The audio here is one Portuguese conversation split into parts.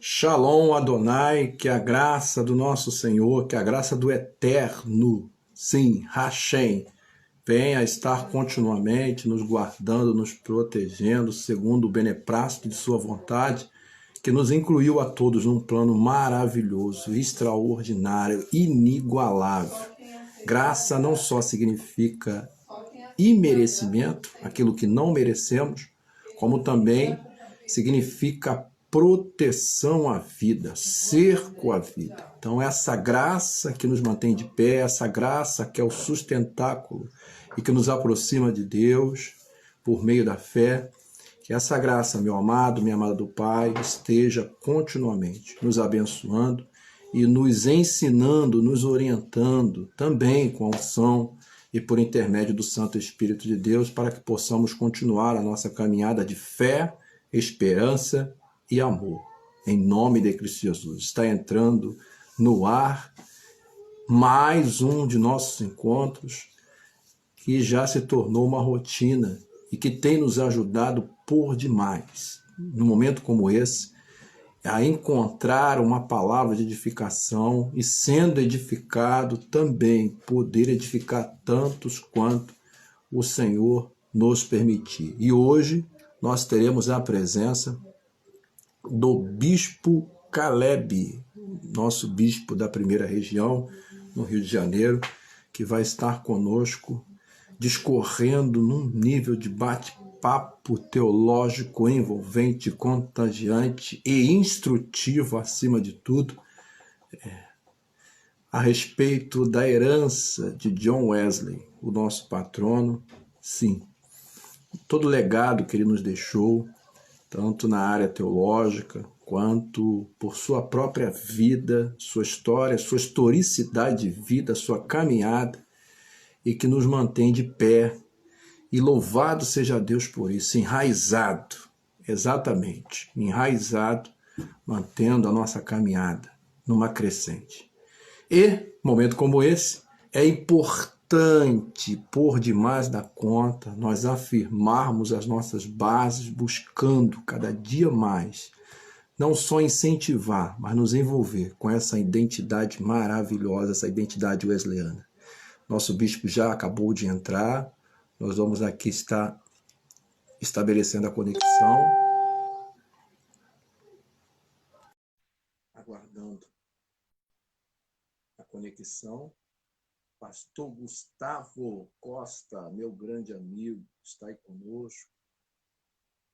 Shalom Adonai, que a graça do nosso Senhor, que a graça do Eterno, sim, Hashem, venha estar continuamente nos guardando, nos protegendo, segundo o beneplácito de sua vontade, que nos incluiu a todos num plano maravilhoso, extraordinário, inigualável. Graça não só significa imerecimento, aquilo que não merecemos, como também significa proteção à vida, cerco à vida. Então essa graça que nos mantém de pé, essa graça que é o sustentáculo e que nos aproxima de Deus por meio da fé, que essa graça, meu amado, minha amada do Pai, esteja continuamente nos abençoando e nos ensinando, nos orientando, também com a unção e por intermédio do Santo Espírito de Deus, para que possamos continuar a nossa caminhada de fé, esperança e amor. Em nome de Cristo Jesus. Está entrando no ar mais um de nossos encontros que já se tornou uma rotina e que tem nos ajudado por demais, num momento como esse, a encontrar uma palavra de edificação e, sendo edificado, também poder edificar tantos quanto o Senhor nos permitir. E hoje nós teremos a presença do Bispo Caleb, nosso bispo da primeira região, no Rio de Janeiro, que vai estar conosco, discorrendo num nível de bate-papo teológico envolvente, contagiante e instrutivo, acima de tudo, a respeito da herança de John Wesley, o nosso patrono. Sim, todo o legado que ele nos deixou, tanto na área teológica, quanto por sua própria vida, sua história, sua historicidade de vida, sua caminhada, e que nos mantém de pé. E louvado seja Deus por isso, enraizado, exatamente, enraizado, mantendo a nossa caminhada numa crescente. E, momento como esse, é importante, por demais da conta, nós afirmarmos as nossas bases, buscando cada dia mais, não só incentivar, mas nos envolver com essa identidade maravilhosa, essa identidade wesleyana. Nosso bispo já acabou de entrar, nós vamos aqui estar estabelecendo a conexão, aguardando a conexão. Pastor Gustavo Costa, meu grande amigo, está aí conosco.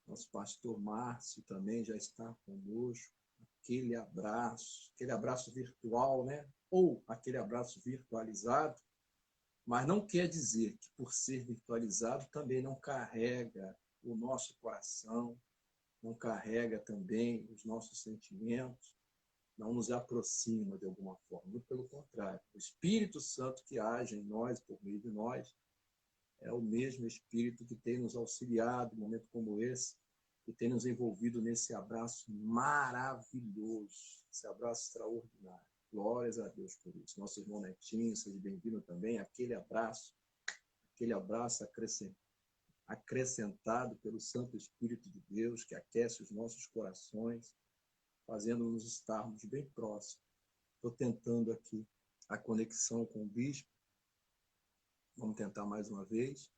Nosso pastor Márcio também já está conosco. Aquele abraço virtual, né? Ou aquele abraço virtualizado, mas não quer dizer que por ser virtualizado também não carrega o nosso coração, não carrega também os nossos sentimentos, não nos aproxima de alguma forma. Muito pelo contrário, o Espírito Santo que age em nós, por meio de nós, é o mesmo Espírito que tem nos auxiliado em um momento como esse, que tem nos envolvido nesse abraço maravilhoso, esse abraço extraordinário. Glórias a Deus por isso. Nosso irmão Netinho, seja bem-vindo também. Aquele abraço acrescentado pelo Santo Espírito de Deus, que aquece os nossos corações, fazendo-nos estarmos bem próximos. Estou tentando aqui a conexão com o bispo. Vamos tentar mais uma vez.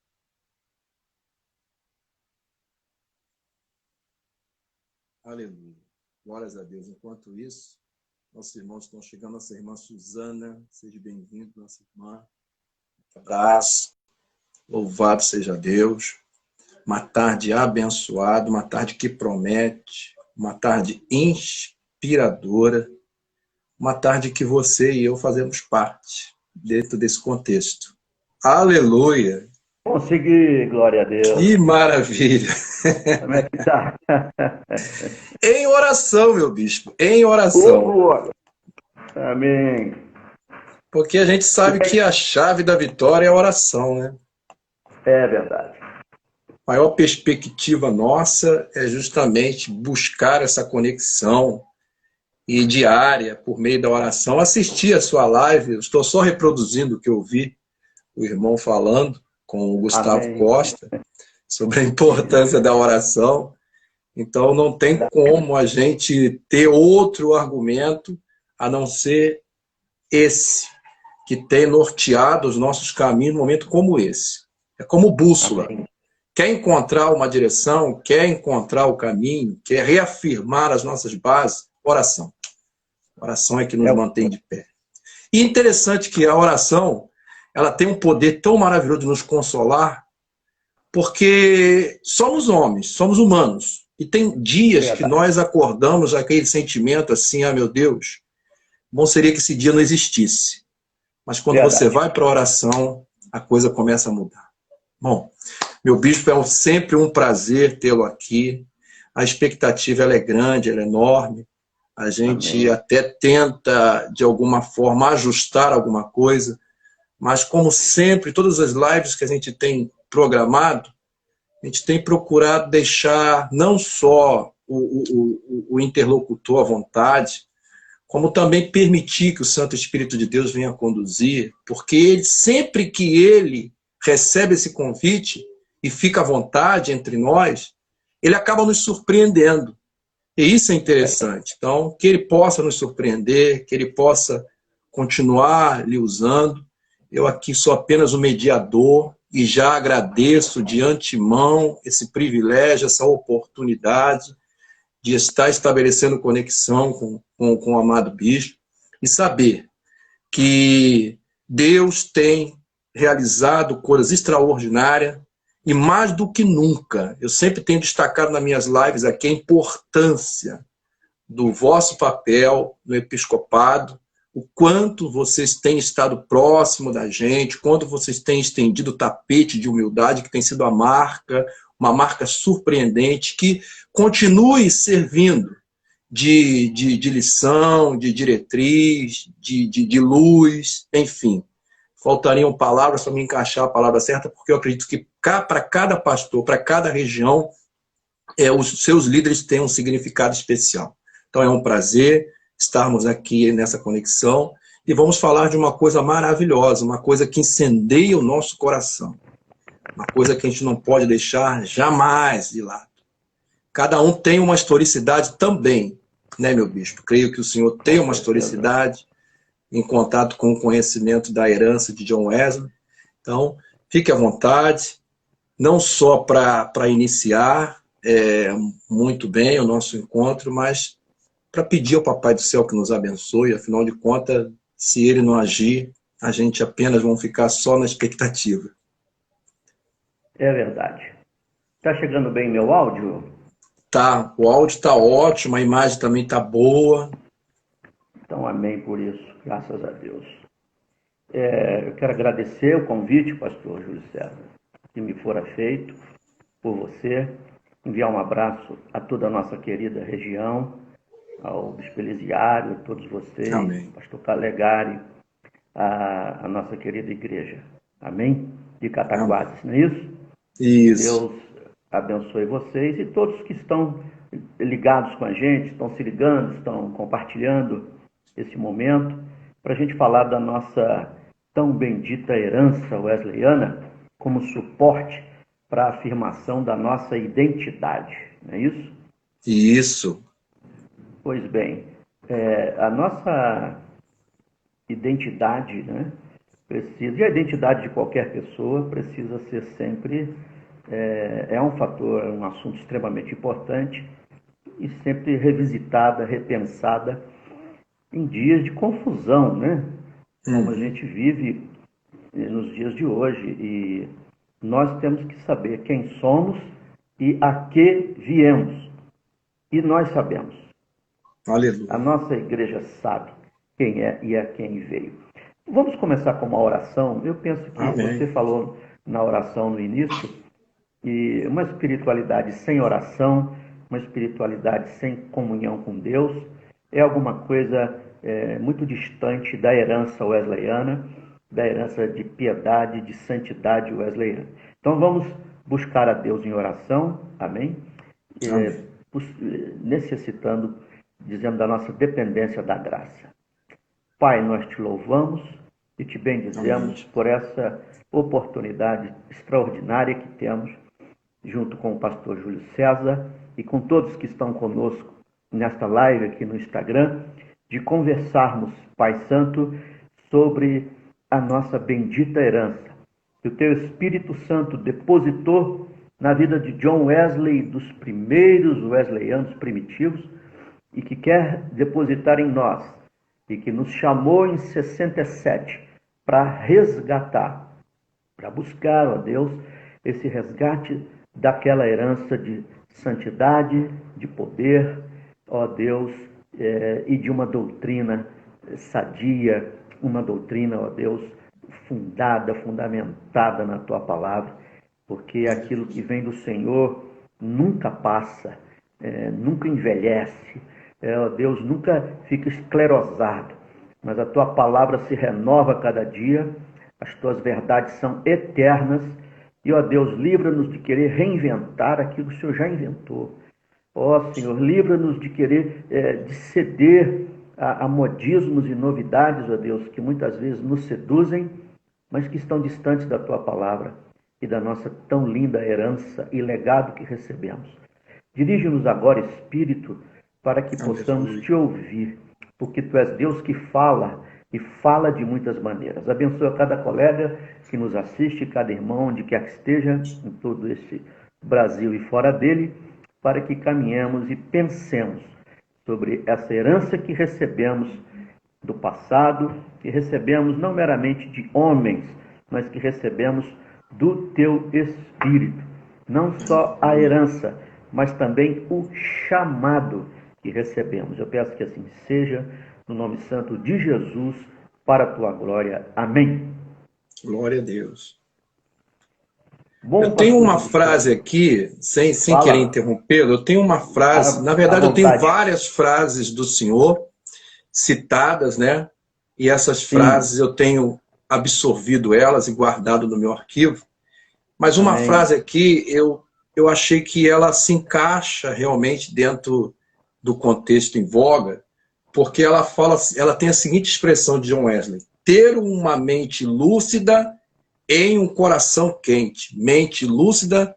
Aleluia. Glórias a Deus. Enquanto isso, nossos irmãos estão chegando. Nossa irmã Suzana, seja bem-vinda, nossa irmã. Um abraço. Louvado seja Deus. Uma tarde abençoada, uma tarde que promete, uma tarde inspiradora, uma tarde que você e eu fazemos parte dentro desse contexto. Aleluia! Consegui, glória a Deus. Que maravilha! Como é que tá? Em oração, meu bispo, em oração. Amém. Porque a gente sabe que a chave da vitória é a oração, né? É verdade. A maior perspectiva nossa é justamente buscar essa conexão e diária, por meio da oração, assistir a sua live. Eu estou só reproduzindo o que eu vi o irmão falando com o Gustavo Amém. Costa sobre a importância da oração. Então não tem como a gente ter outro argumento a não ser esse, que tem norteado os nossos caminhos num momento como esse. É como bússola. Amém. Quer encontrar uma direção, quer encontrar o caminho, quer reafirmar as nossas bases, oração. Oração é que nos mantém de pé. E interessante que a oração, ela tem um poder tão maravilhoso de nos consolar, porque somos homens, somos humanos. E tem dias que nós acordamos aquele sentimento assim, ah, meu Deus, bom seria que esse dia não existisse. Mas quando você vai para a oração, a coisa começa a mudar. Bom, meu bispo, é sempre um prazer tê-lo aqui. A expectativa ela é grande, ela é enorme. A gente até tenta, de alguma forma, ajustar alguma coisa, mas como sempre, todas as lives que a gente tem programado, a gente tem procurado deixar não só o interlocutor à vontade, como também permitir que o Santo Espírito de Deus venha conduzir, porque ele, sempre que ele recebe esse convite e fica à vontade entre nós, ele acaba nos surpreendendo. E isso é interessante. Então, que ele possa nos surpreender, que ele possa continuar lhe usando. Eu aqui sou apenas um mediador e já agradeço de antemão esse privilégio, essa oportunidade de estar estabelecendo conexão com o amado bispo e saber que Deus tem realizado coisas extraordinárias e mais do que nunca, eu sempre tenho destacado nas minhas lives aqui a importância do vosso papel no episcopado, o quanto vocês têm estado próximo da gente, quanto vocês têm estendido o tapete de humildade, que tem sido uma marca surpreendente, que continue servindo de lição, de diretriz, de luz, enfim. Faltariam palavras para me encaixar a palavra certa, porque eu acredito que para cada pastor, para cada região, os seus líderes têm um significado especial. Então é um prazer estarmos aqui nessa conexão e vamos falar de uma coisa maravilhosa, uma coisa que incendeia o nosso coração, uma coisa que a gente não pode deixar jamais de lado. Cada um tem uma historicidade também, né, meu bispo? Creio que o senhor tem uma historicidade em contato com o conhecimento da herança de John Wesley. Então, fique à vontade, não só para iniciar muito bem o nosso encontro, mas para pedir ao Papai do Céu que nos abençoe. Afinal de contas, se ele não agir, a gente apenas vai ficar só na expectativa. É verdade. Está chegando bem meu áudio? Tá, o áudio está ótimo, a imagem também está boa. Então, amém por isso, graças a Deus. Eu quero agradecer o convite, pastor Júlio César, que me fora feito por você, enviar um abraço a toda a nossa querida região, ao Bispo Elisiário, a todos vocês, Amém. pastor Calegari, a nossa querida igreja, amém? De Cataguases, não é isso? Isso. Deus abençoe vocês e todos que estão ligados com a gente, estão se ligando, estão compartilhando esse momento, para a gente falar da nossa tão bendita herança wesleyana como suporte para a afirmação da nossa identidade, não é isso? Isso. Pois bem, a nossa identidade, né, precisa, e a identidade de qualquer pessoa precisa ser sempre, um fator, um assunto extremamente importante e sempre revisitada, repensada em dias de confusão, né? Como a gente vive nos dias de hoje. E nós temos que saber quem somos e a que viemos. E nós sabemos. Aleluia. A nossa igreja sabe quem é e a quem veio. Vamos começar com uma oração. Eu penso que você falou na oração no início, e uma espiritualidade sem oração, uma espiritualidade sem comunhão com Deus, é alguma coisa muito distante da herança wesleyana, da herança de piedade, de santidade wesleyana. Então vamos buscar a Deus em oração, amém? Necessitando, dizendo da nossa dependência da graça. Pai, nós te louvamos e te bendizemos por essa oportunidade extraordinária que temos junto com o pastor Júlio César e com todos que estão conosco nesta live aqui no Instagram, de conversarmos, Pai Santo, sobre a nossa bendita herança, que o Teu Espírito Santo depositou na vida de John Wesley, dos primeiros wesleyanos primitivos, e que quer depositar em nós, e que nos chamou em 67 para resgatar, para buscar, ó Deus, esse resgate daquela herança de santidade, de poder, ó Deus, e de uma doutrina sadia, uma doutrina, ó Deus, fundamentada na Tua palavra, porque aquilo que vem do Senhor nunca passa, nunca envelhece, ó Deus, nunca fica esclerosado, mas a Tua palavra se renova a cada dia, as Tuas verdades são eternas, e ó Deus, livra-nos de querer reinventar aquilo que o Senhor já inventou. Ó Senhor, livra-nos de querer, de ceder a modismos e novidades, ó Deus, que muitas vezes nos seduzem, mas que estão distantes da Tua palavra e da nossa tão linda herança e legado que recebemos. Dirige-nos agora, Espírito, para que possamos Te ouvir, porque Tu és Deus que fala, e fala de muitas maneiras. Abençoa cada colega que nos assiste, cada irmão, onde quer que esteja, em todo esse Brasil e fora dele, para que caminhemos e pensemos sobre essa herança que recebemos do passado, que recebemos não meramente de homens, mas que recebemos do Teu Espírito. Não só a herança, mas também o chamado que recebemos. Eu peço que assim seja, no nome santo de Jesus, para a Tua glória. Amém. Glória a Deus. Bom, eu tenho uma frase aqui, sem querer interrompê-lo, eu tenho uma frase, na verdade eu tenho várias frases do Senhor citadas, né? E essas frases eu tenho absorvido elas e guardado no meu arquivo. Mas uma frase aqui, eu achei que ela se encaixa realmente dentro do contexto em voga, porque ela tem a seguinte expressão de John Wesley: ter uma mente lúcida em um coração quente. Mente lúcida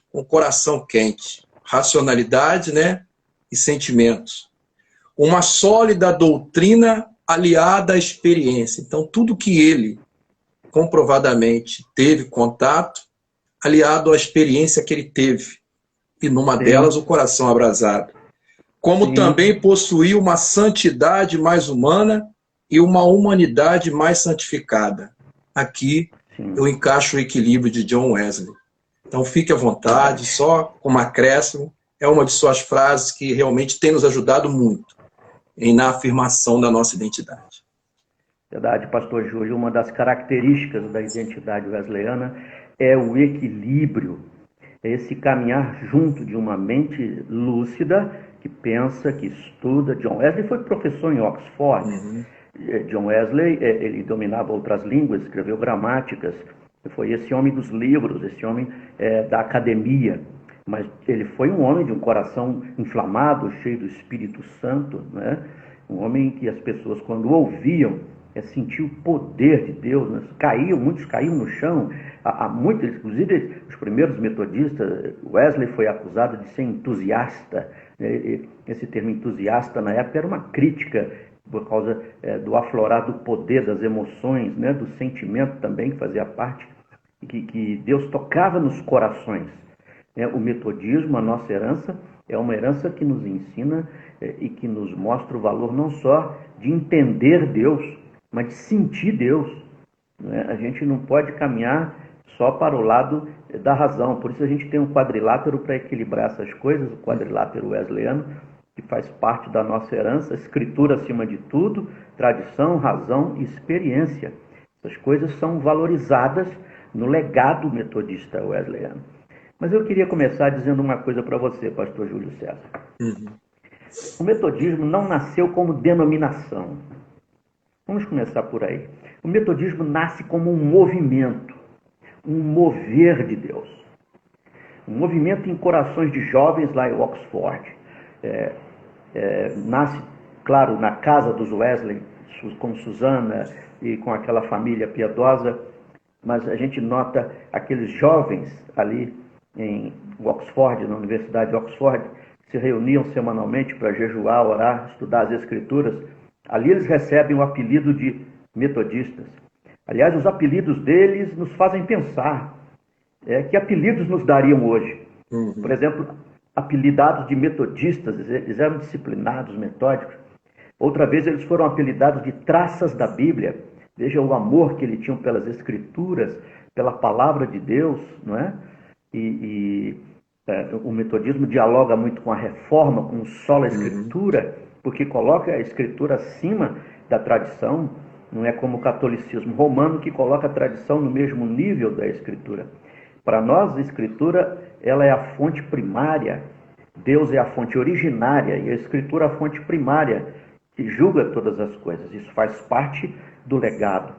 com coração quente. Racionalidade, né? E sentimentos. Uma sólida doutrina aliada à experiência. Então, tudo que ele comprovadamente teve contato, aliado à experiência que ele teve. E numa delas, o coração abrasado. Como também possuir uma santidade mais humana e uma humanidade mais santificada. Aqui eu encaixo o equilíbrio de John Wesley. Então fique à vontade, só como acréscimo, é uma de suas frases que realmente tem nos ajudado muito na afirmação da nossa identidade. Verdade, pastor Júlio, uma das características da identidade wesleyana é o equilíbrio, é esse caminhar junto de uma mente lúcida, que pensa, que estuda. John Wesley foi professor em Oxford. John Wesley, ele dominava outras línguas, escreveu gramáticas, foi esse homem dos livros, esse homem da academia, mas ele foi um homem de um coração inflamado, cheio do Espírito Santo, né? Um homem que as pessoas, quando ouviam, sentiam o poder de Deus, né? Muitos caíam no chão, muitos, inclusive os primeiros metodistas. Wesley foi acusado de ser entusiasta. Esse termo entusiasta na época era uma crítica por causa do aflorar do poder, das emoções, né, do sentimento também, que fazia parte, que Deus tocava nos corações. O metodismo, a nossa herança, é uma herança que nos ensina e que nos mostra o valor não só de entender Deus, mas de sentir Deus. A gente não pode caminhar só para o lado da razão. Por isso a gente tem um quadrilátero para equilibrar essas coisas, o quadrilátero wesleyano, que faz parte da nossa herança, escritura acima de tudo, tradição, razão e experiência. Essas coisas são valorizadas no legado metodista wesleyano. Mas eu queria começar dizendo uma coisa para você, pastor Júlio César. O metodismo não nasceu como denominação. Vamos começar por aí. O metodismo nasce como um movimento, um mover de Deus. Um movimento em corações de jovens lá em Oxford. Nasce, claro, na casa dos Wesley, com Susana e com aquela família piedosa, mas a gente nota aqueles jovens ali em Oxford, na Universidade de Oxford, se reuniam semanalmente para jejuar, orar, estudar as Escrituras, ali eles recebem o apelido de metodistas. Aliás, os apelidos deles nos fazem pensar que apelidos nos dariam hoje. Por exemplo, apelidados de metodistas, eles eram disciplinados, metódicos. Outra vez eles foram apelidados de traças da Bíblia. Veja o amor que eles tinham pelas Escrituras, pela palavra de Deus, não é? O metodismo dialoga muito com a reforma, com o sola escritura, porque coloca a Escritura acima da tradição. Não é como o catolicismo romano, que coloca a tradição no mesmo nível da Escritura. Para nós, a Escritura, ela é a fonte primária, Deus é a fonte originária e a Escritura a fonte primária, que julga todas as coisas. Isso faz parte do legado.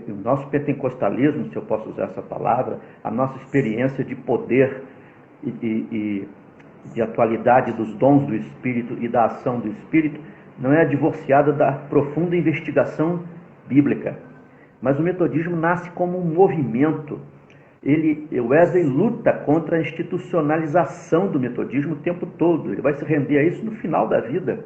O nosso pentecostalismo, se eu posso usar essa palavra, a nossa experiência de poder e de atualidade dos dons do Espírito e da ação do Espírito, não é divorciada da profunda investigação bíblica. Mas o metodismo nasce como um movimento. O Wesley luta contra a institucionalização do metodismo o tempo todo. Ele vai se render a isso no final da vida.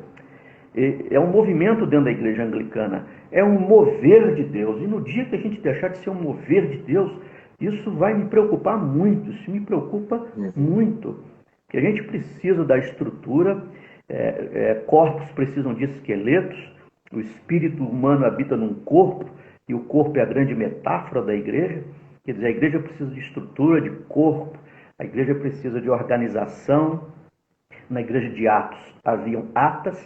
É um movimento dentro da igreja anglicana. É um mover de Deus. E no dia que a gente deixar de ser um mover de Deus, isso vai me preocupar muito. Isso me preocupa muito. Porque a gente precisa da estrutura. Corpos precisam de esqueletos. O espírito humano habita num corpo. E o corpo é a grande metáfora da igreja. Quer dizer, a igreja precisa de estrutura, de corpo, a igreja precisa de organização. Na igreja de Atos haviam atas,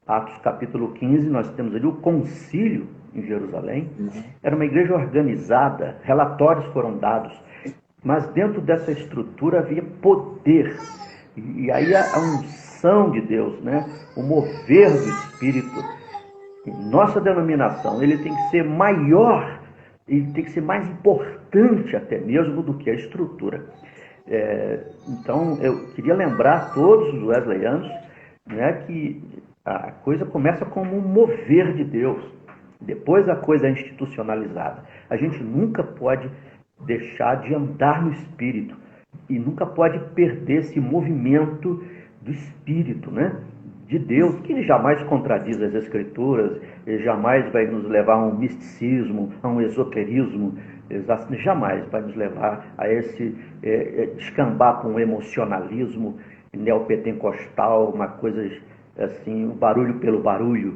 Atos capítulo 15, nós temos ali o concílio em Jerusalém. Era uma igreja organizada, relatórios foram dados, mas dentro dessa estrutura havia poder. E aí a unção de Deus, né? O mover do Espírito. Nossa denominação, ele tem que ser maior, ele tem que ser mais importante até mesmo do que a estrutura. Então, eu queria lembrar a todos os wesleyanos, né, que a coisa começa como um mover de Deus, depois a coisa é institucionalizada. A gente nunca pode deixar de andar no Espírito e nunca pode perder esse movimento do Espírito, né, de Deus, que ele jamais contradiz as Escrituras, ele jamais vai nos levar a um misticismo, a um esoterismo, jamais vai nos levar a esse descambar com um emocionalismo neopentecostal, uma coisa assim, o barulho pelo barulho.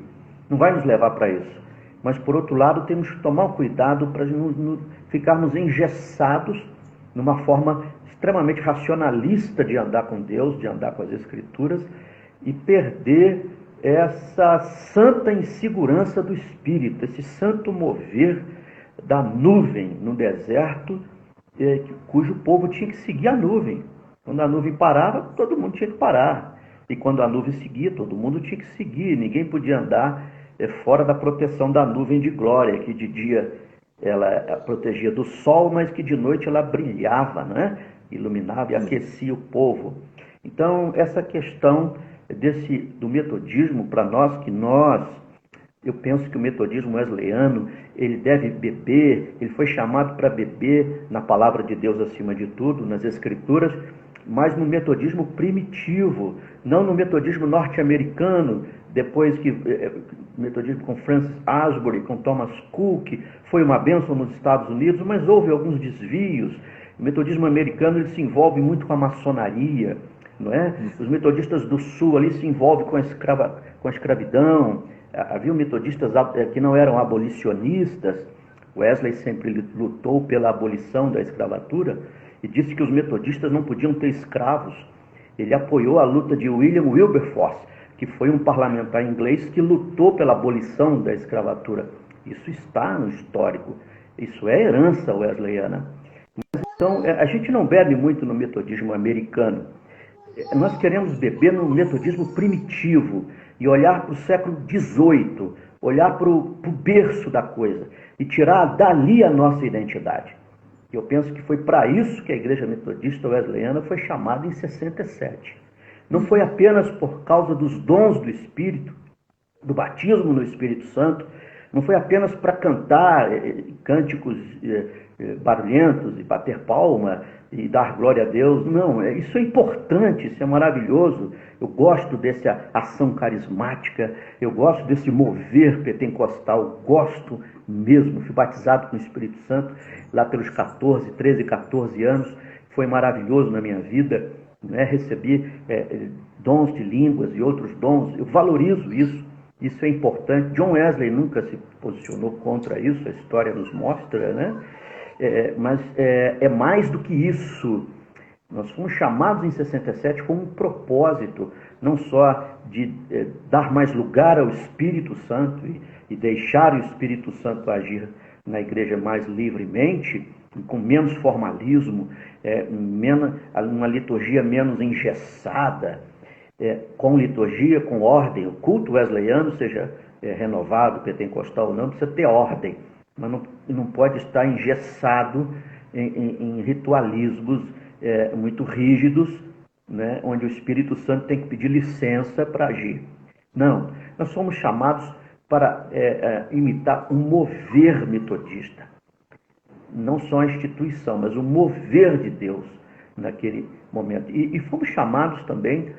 Não vai nos levar para isso. Mas, por outro lado, temos que tomar cuidado para não ficarmos engessados numa forma extremamente racionalista de andar com Deus, de andar com as Escrituras, e perder essa santa insegurança do Espírito, esse santo mover da nuvem no deserto, cujo povo tinha que seguir a nuvem. Quando a nuvem parava, todo mundo tinha que parar. E quando a nuvem seguia, todo mundo tinha que seguir. Ninguém podia andar fora da proteção da nuvem de glória, que de dia ela protegia do sol, mas que de noite ela brilhava, né? Iluminava e aquecia o povo. Então, essa questão do metodismo, para eu penso que o metodismo wesleyano, ele deve beber, ele foi chamado para beber na palavra de Deus acima de tudo, nas Escrituras, mas no metodismo primitivo, não no metodismo norte-americano, depois que o metodismo com Francis Asbury, com Thomas Cook, foi uma bênção nos Estados Unidos, mas houve alguns desvios. O metodismo americano ele se envolve muito com a maçonaria, não é? Os metodistas do sul ali se envolvem com a escravidão. Havia metodistas que não eram abolicionistas. Wesley sempre lutou pela abolição da escravatura e disse que os metodistas não podiam ter escravos. Ele apoiou a luta de William Wilberforce, que foi um parlamentar inglês que lutou pela abolição da escravatura. Isso está no histórico. Isso é herança wesleyana. Então, a gente não bebe muito no metodismo americano. Nós queremos beber no metodismo primitivo e olhar para o século XVIII, olhar para o berço da coisa e tirar dali a nossa identidade. Eu penso que foi para isso que a Igreja Metodista Wesleyana foi chamada em 67. Não foi apenas por causa dos dons do Espírito, do batismo no Espírito Santo, não foi apenas para cantar cânticos barulhentos e bater palma, e dar glória a Deus. Não, isso é importante, isso é maravilhoso. Eu gosto dessa ação carismática, eu gosto desse mover pentecostal, gosto mesmo. Fui batizado com o Espírito Santo lá pelos 13, 14 anos, foi maravilhoso na minha vida, né? Recebi dons de línguas e outros dons, eu valorizo isso, isso é importante. John Wesley nunca se posicionou contra isso, a história nos mostra, né? Mas é mais do que isso. Nós fomos chamados em 67 com um propósito, não só de dar mais lugar ao Espírito Santo e deixar o Espírito Santo agir na igreja mais livremente, com menos formalismo, uma liturgia menos engessada, com liturgia, com ordem. O culto wesleyano, seja renovado, pentecostal ou não, precisa ter ordem, mas não pode estar engessado em ritualismos muito rígidos, né, onde o Espírito Santo tem que pedir licença para agir. Não, nós somos chamados para imitar um mover metodista. Não só a instituição, mas o mover de Deus naquele momento. E fomos chamados também,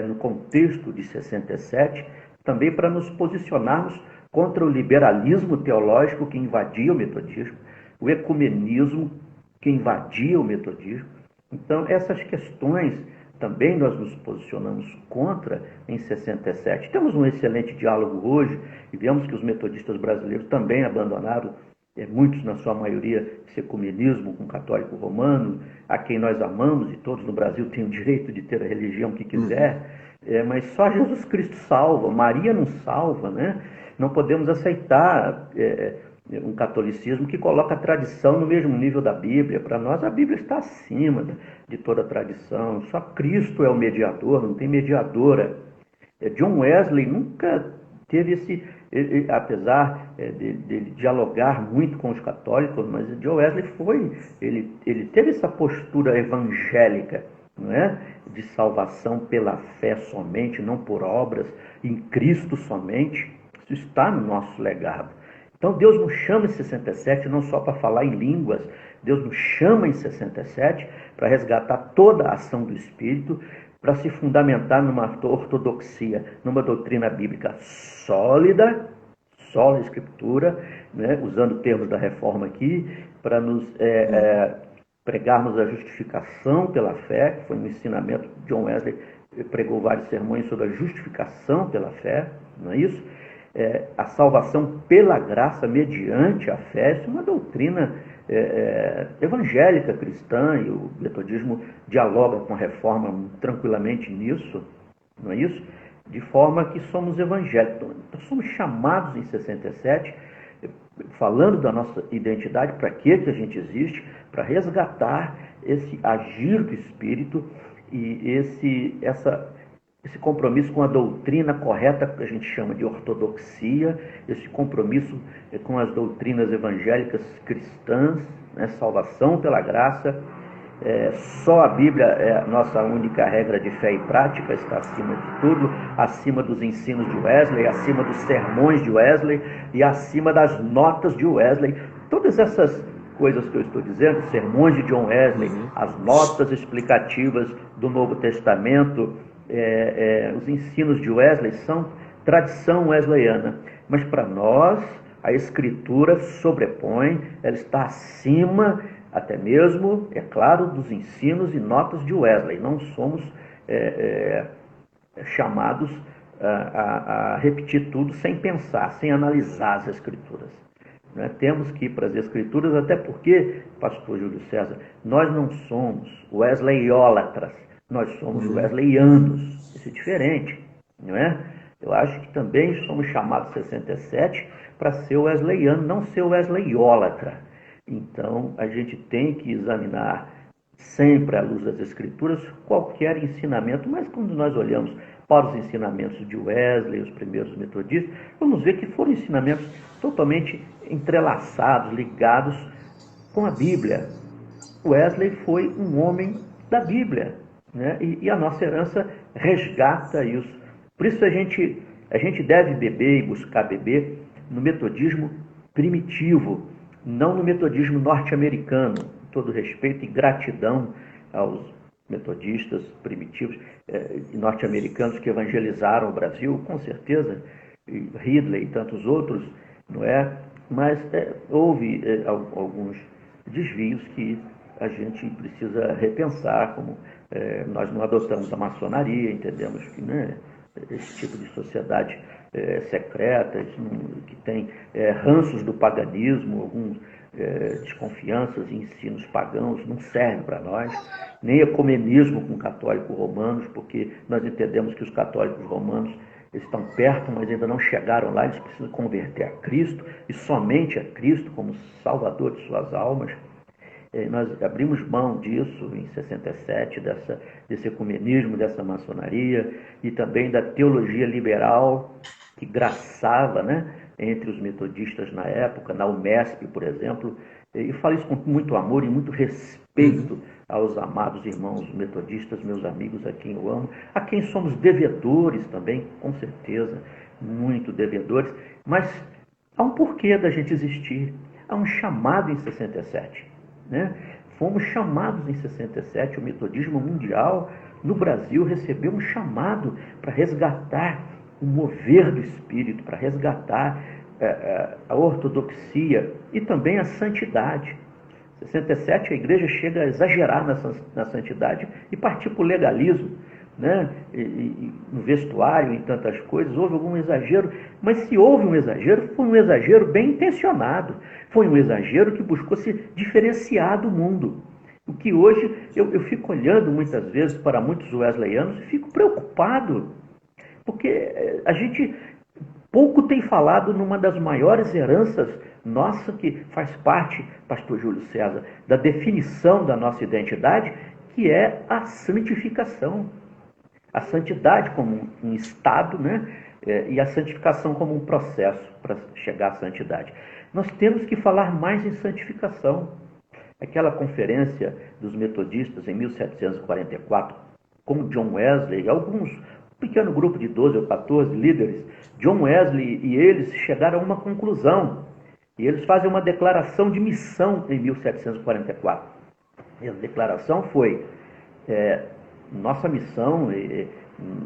no contexto de 67, também para nos posicionarmos contra o liberalismo teológico que invadia o metodismo, o ecumenismo que invadia o metodismo. Então, essas questões também nós nos posicionamos contra em 67. Temos um excelente diálogo hoje e vemos que os metodistas brasileiros também abandonaram, muitos na sua maioria, esse ecumenismo com o católico romano, a quem nós amamos, e todos no Brasil têm o direito de ter a religião que quiser, mas só Jesus Cristo salva, Maria não salva, né? Não podemos aceitar um catolicismo que coloca a tradição no mesmo nível da Bíblia. Para nós, a Bíblia está acima de toda a tradição. Só Cristo é o mediador, não tem mediadora. John Wesley nunca teve apesar de dialogar muito com os católicos, mas John Wesley ele teve essa postura evangélica, não é? De salvação pela fé somente, não por obras, em Cristo somente. Isso está no nosso legado. Então Deus nos chama em 67 não só para falar em línguas, Deus nos chama em 67 para resgatar toda a ação do Espírito, para se fundamentar numa ortodoxia, numa doutrina bíblica sólida, sola Escritura, né, usando termos da Reforma aqui, para nos pregarmos a justificação pela fé, que foi um ensinamento de John Wesley, pregou vários sermões sobre a justificação pela fé, não é isso? A salvação pela graça mediante a fé, isso é uma doutrina evangélica cristã, e o metodismo dialoga com a Reforma tranquilamente nisso, não é isso? De forma que somos evangélicos. Então, somos chamados em 67, falando da nossa identidade, para que a gente existe, para resgatar esse agir do Espírito e esse compromisso com a doutrina correta, que a gente chama de ortodoxia, esse compromisso com as doutrinas evangélicas cristãs, né? Salvação pela graça. Só a Bíblia é a nossa única regra de fé e prática, está acima de tudo, acima dos ensinos de Wesley, acima dos sermões de Wesley e acima das notas de Wesley. Todas essas coisas que eu estou dizendo, sermões de John Wesley, as notas explicativas do Novo Testamento, os ensinos de Wesley são tradição wesleyana, mas para nós a Escritura sobrepõe, ela está acima até mesmo, é claro, dos ensinos e notas de Wesley. Não somos chamados a repetir tudo sem pensar, sem analisar as Escrituras. Né? Temos que ir para as Escrituras, até porque, pastor Júlio César, nós não somos wesleyólatras, nós somos wesleyanos. Isso é diferente, não é? Eu acho que também somos chamados 67 para ser wesleyano, não ser wesleyólatra. Então, a gente tem que examinar sempre à luz das Escrituras qualquer ensinamento, mas quando nós olhamos para os ensinamentos de Wesley, os primeiros metodistas, vamos ver que foram ensinamentos totalmente entrelaçados, ligados com a Bíblia. Wesley foi um homem da Bíblia, né? E a nossa herança resgata isso. Por isso a gente deve beber e buscar beber no metodismo primitivo, não no metodismo norte-americano. todo respeito e gratidão aos metodistas primitivos norte-americanos que evangelizaram o Brasil, com certeza, Ridley e tantos outros, não é? Mas houve alguns desvios que a gente precisa repensar, como nós não adotamos a maçonaria, entendemos que, né, esse tipo de sociedade secreta, que tem ranços do paganismo, alguns desconfianças e ensinos pagãos, não serve para nós, nem ecumenismo com católicos romanos, porque nós entendemos que os católicos romanos estão perto, mas ainda não chegaram lá, eles precisam converter a Cristo, e somente a Cristo como Salvador de suas almas. Nós abrimos mão disso em 67, desse ecumenismo, dessa maçonaria, e também da teologia liberal que graçava, né, entre os metodistas na época, na UMESP, por exemplo. E falo isso com muito amor e muito respeito aos amados irmãos metodistas, meus amigos a quem eu amo, a quem somos devedores também, com certeza, muito devedores, mas há um porquê da gente existir, há um chamado em 67, né? Fomos chamados em 67, o metodismo mundial no Brasil recebeu um chamado para resgatar o mover do Espírito, para resgatar a ortodoxia e também a santidade. Em 67 a igreja chega a exagerar na santidade e partir para o legalismo, né? E no vestuário, em tantas coisas, houve algum exagero, mas se houve um exagero, foi um exagero bem intencionado, foi um exagero que buscou se diferenciar do mundo. O que hoje eu fico olhando muitas vezes para muitos wesleyanos e fico preocupado, porque a gente pouco tem falado numa das maiores heranças nossa, que faz parte, pastor Júlio César, da definição da nossa identidade, que é a santificação. A santidade como um estado, né? E a santificação como um processo para chegar à santidade. Nós temos que falar mais em santificação. Aquela conferência dos metodistas em 1744, com John Wesley, um pequeno grupo de 12 ou 14 líderes, John Wesley e eles chegaram a uma conclusão. E eles fazem uma declaração de missão em 1744. E a declaração foi: nossa missão,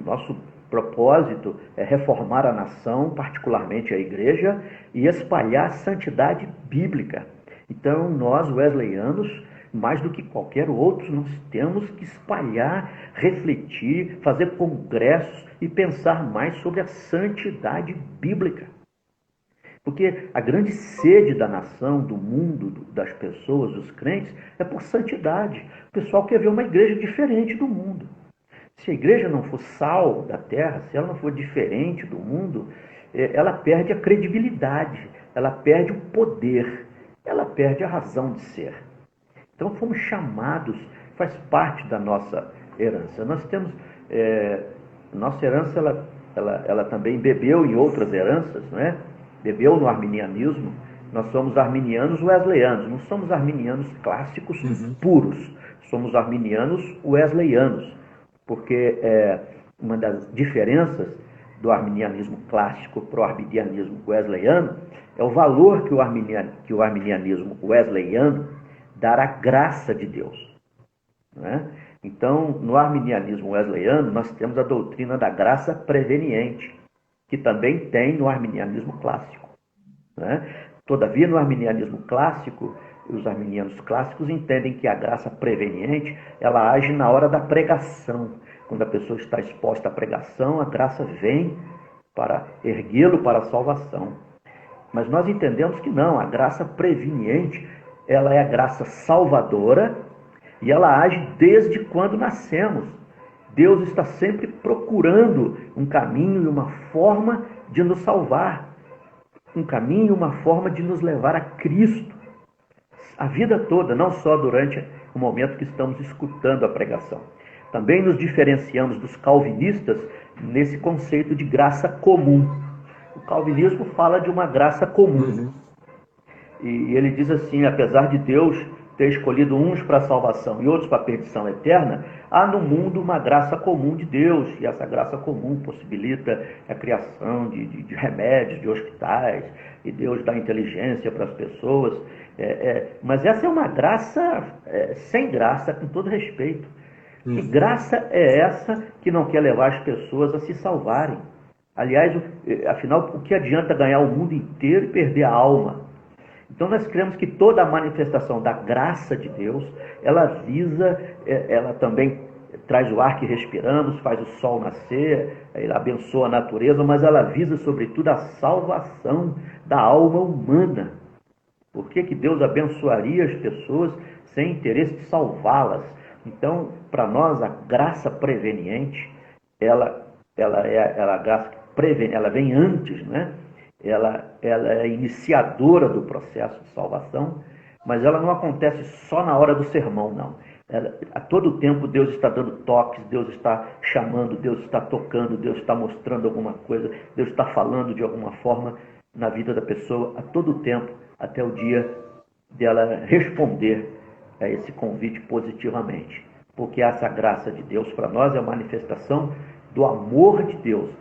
nosso propósito é reformar a nação, particularmente a igreja, e espalhar a santidade bíblica. Então, nós, wesleyanos, mais do que qualquer outro, nós temos que espalhar, refletir, fazer congressos e pensar mais sobre a santidade bíblica. Porque a grande sede da nação, do mundo, das pessoas, dos crentes, é por santidade. O pessoal quer ver uma igreja diferente do mundo. Se a igreja não for sal da terra, se ela não for diferente do mundo, ela perde a credibilidade, ela perde o poder, ela perde a razão de ser. Então fomos chamados, faz parte da nossa herança. Nós temos, nossa herança, ela também bebeu em outras heranças, não é? Bebeu no arminianismo. Nós somos arminianos wesleyanos, não somos arminianos clássicos puros, somos arminianos wesleyanos, porque uma das diferenças do arminianismo clássico para o arminianismo wesleyano é o valor que o arminianismo wesleyano dá à graça de Deus, não é? Então, no arminianismo wesleyano, nós temos a doutrina da graça preveniente, que também tem no arminianismo clássico, né? Todavia, no arminianismo clássico, os arminianos clássicos entendem que a graça preveniente, ela age na hora da pregação. Quando a pessoa está exposta à pregação, a graça vem para erguê-lo para a salvação. Mas nós entendemos que não, a graça preveniente, ela é a graça salvadora e ela age desde quando nascemos. Deus está sempre procurando um caminho e uma forma de nos salvar, um caminho e uma forma de nos levar a Cristo. A vida toda, não só durante o momento que estamos escutando a pregação. Também nos diferenciamos dos calvinistas nesse conceito de graça comum. O calvinismo fala de uma graça comum. E ele diz assim: apesar de Deus ter escolhido uns para a salvação e outros para a perdição eterna, há no mundo uma graça comum de Deus, e essa graça comum possibilita a criação de remédios, de hospitais, e Deus dá inteligência para as pessoas, mas essa é uma graça sem graça, com todo respeito. Que graça é essa que não quer levar as pessoas a se salvarem? Aliás, afinal, o que adianta ganhar o mundo inteiro e perder a alma? Então nós cremos que toda a manifestação da graça de Deus, ela visa, ela também traz o ar que respiramos, faz o sol nascer, ela abençoa a natureza, mas ela visa sobretudo a salvação da alma humana. Por que Deus abençoaria as pessoas sem interesse de salvá-las? Então, para nós, a graça preveniente, ela é a graça que prevene, ela vem antes, né? Ela é iniciadora do processo de salvação, mas ela não acontece só na hora do sermão, não. A todo tempo Deus está dando toques, Deus está chamando, Deus está tocando, Deus está mostrando alguma coisa, Deus está falando de alguma forma na vida da pessoa a todo tempo, até o dia dela responder a esse convite positivamente. Porque essa graça de Deus para nós é a manifestação do amor de Deus.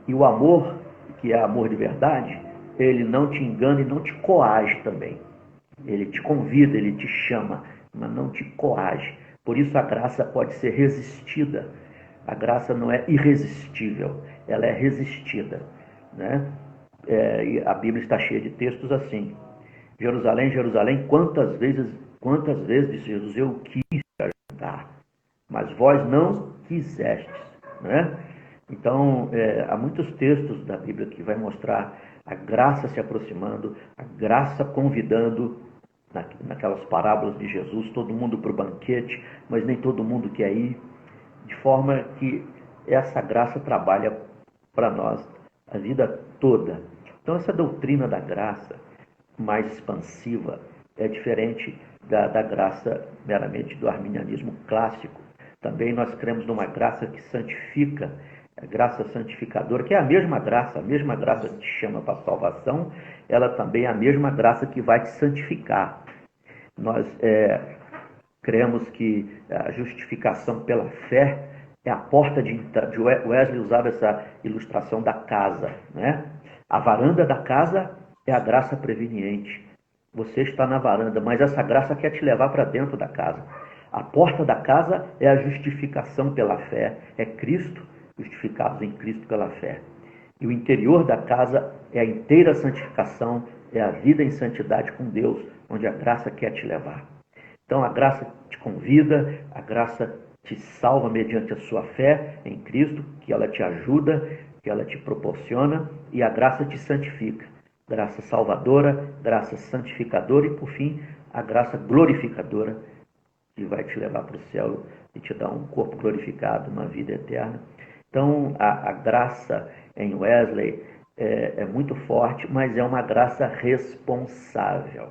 E o amor, que é amor de verdade, ele não te engana e não te coage também. Ele te convida, ele te chama, mas não te coage. Por isso a graça pode ser resistida. A graça não é irresistível, ela é resistida, né? E a Bíblia está cheia de textos assim. Jerusalém, Jerusalém, quantas vezes, disse Jesus, eu quis te ajudar, mas vós não quisestes, né? Então, há muitos textos da Bíblia que vai mostrar a graça se aproximando, a graça convidando, naquelas parábolas de Jesus, todo mundo para o banquete, mas nem todo mundo quer ir, de forma que essa graça trabalha para nós a vida toda. Então, essa doutrina da graça mais expansiva é diferente da graça meramente do arminianismo clássico. Também nós cremos numa graça que santifica, a graça santificadora, que é a mesma graça que te chama para a salvação, ela também é a mesma graça que vai te santificar. Nós cremos que a justificação pela fé é a porta de entrada. Wesley usava essa ilustração da casa, né? A varanda da casa é a graça preveniente. Você está na varanda, mas essa graça quer te levar para dentro da casa. A porta da casa é a justificação pela fé, é Cristo, justificados em Cristo pela fé. E o interior da casa é a inteira santificação, é a vida em santidade com Deus, onde a graça quer te levar. Então a graça te convida, a graça te salva mediante a sua fé em Cristo, que ela te ajuda, que ela te proporciona, e a graça te santifica. Graça salvadora, graça santificadora e, por fim, a graça glorificadora, que vai te levar para o céu e te dar um corpo glorificado, uma vida eterna. Então, a graça em Wesley é muito forte, mas é uma graça responsável.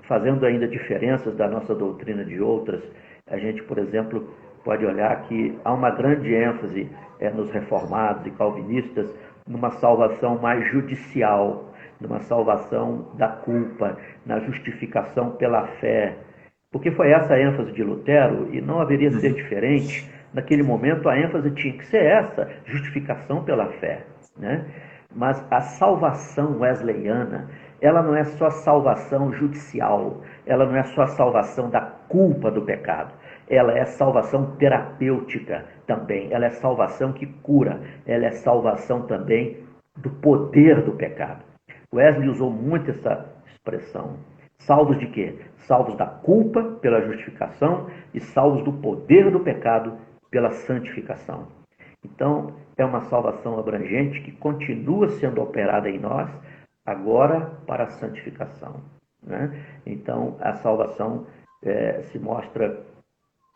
Fazendo ainda diferenças da nossa doutrina de outras, a gente, por exemplo, pode olhar que há uma grande ênfase nos reformados e calvinistas numa salvação mais judicial, numa salvação da culpa, na justificação pela fé. Porque foi essa a ênfase de Lutero e não haveria ser diferente. Naquele momento a ênfase tinha que ser essa, justificação pela fé, né? Mas a salvação wesleyana, ela não é só salvação judicial, ela não é só salvação da culpa do pecado, ela é salvação terapêutica também, ela é salvação que cura, ela é salvação também do poder do pecado. Wesley usou muito essa expressão. Salvos de quê? Salvos da culpa pela justificação e salvos do poder do pecado pela santificação. Então, é uma salvação abrangente que continua sendo operada em nós, agora para a santificação, né? Então, a salvação se mostra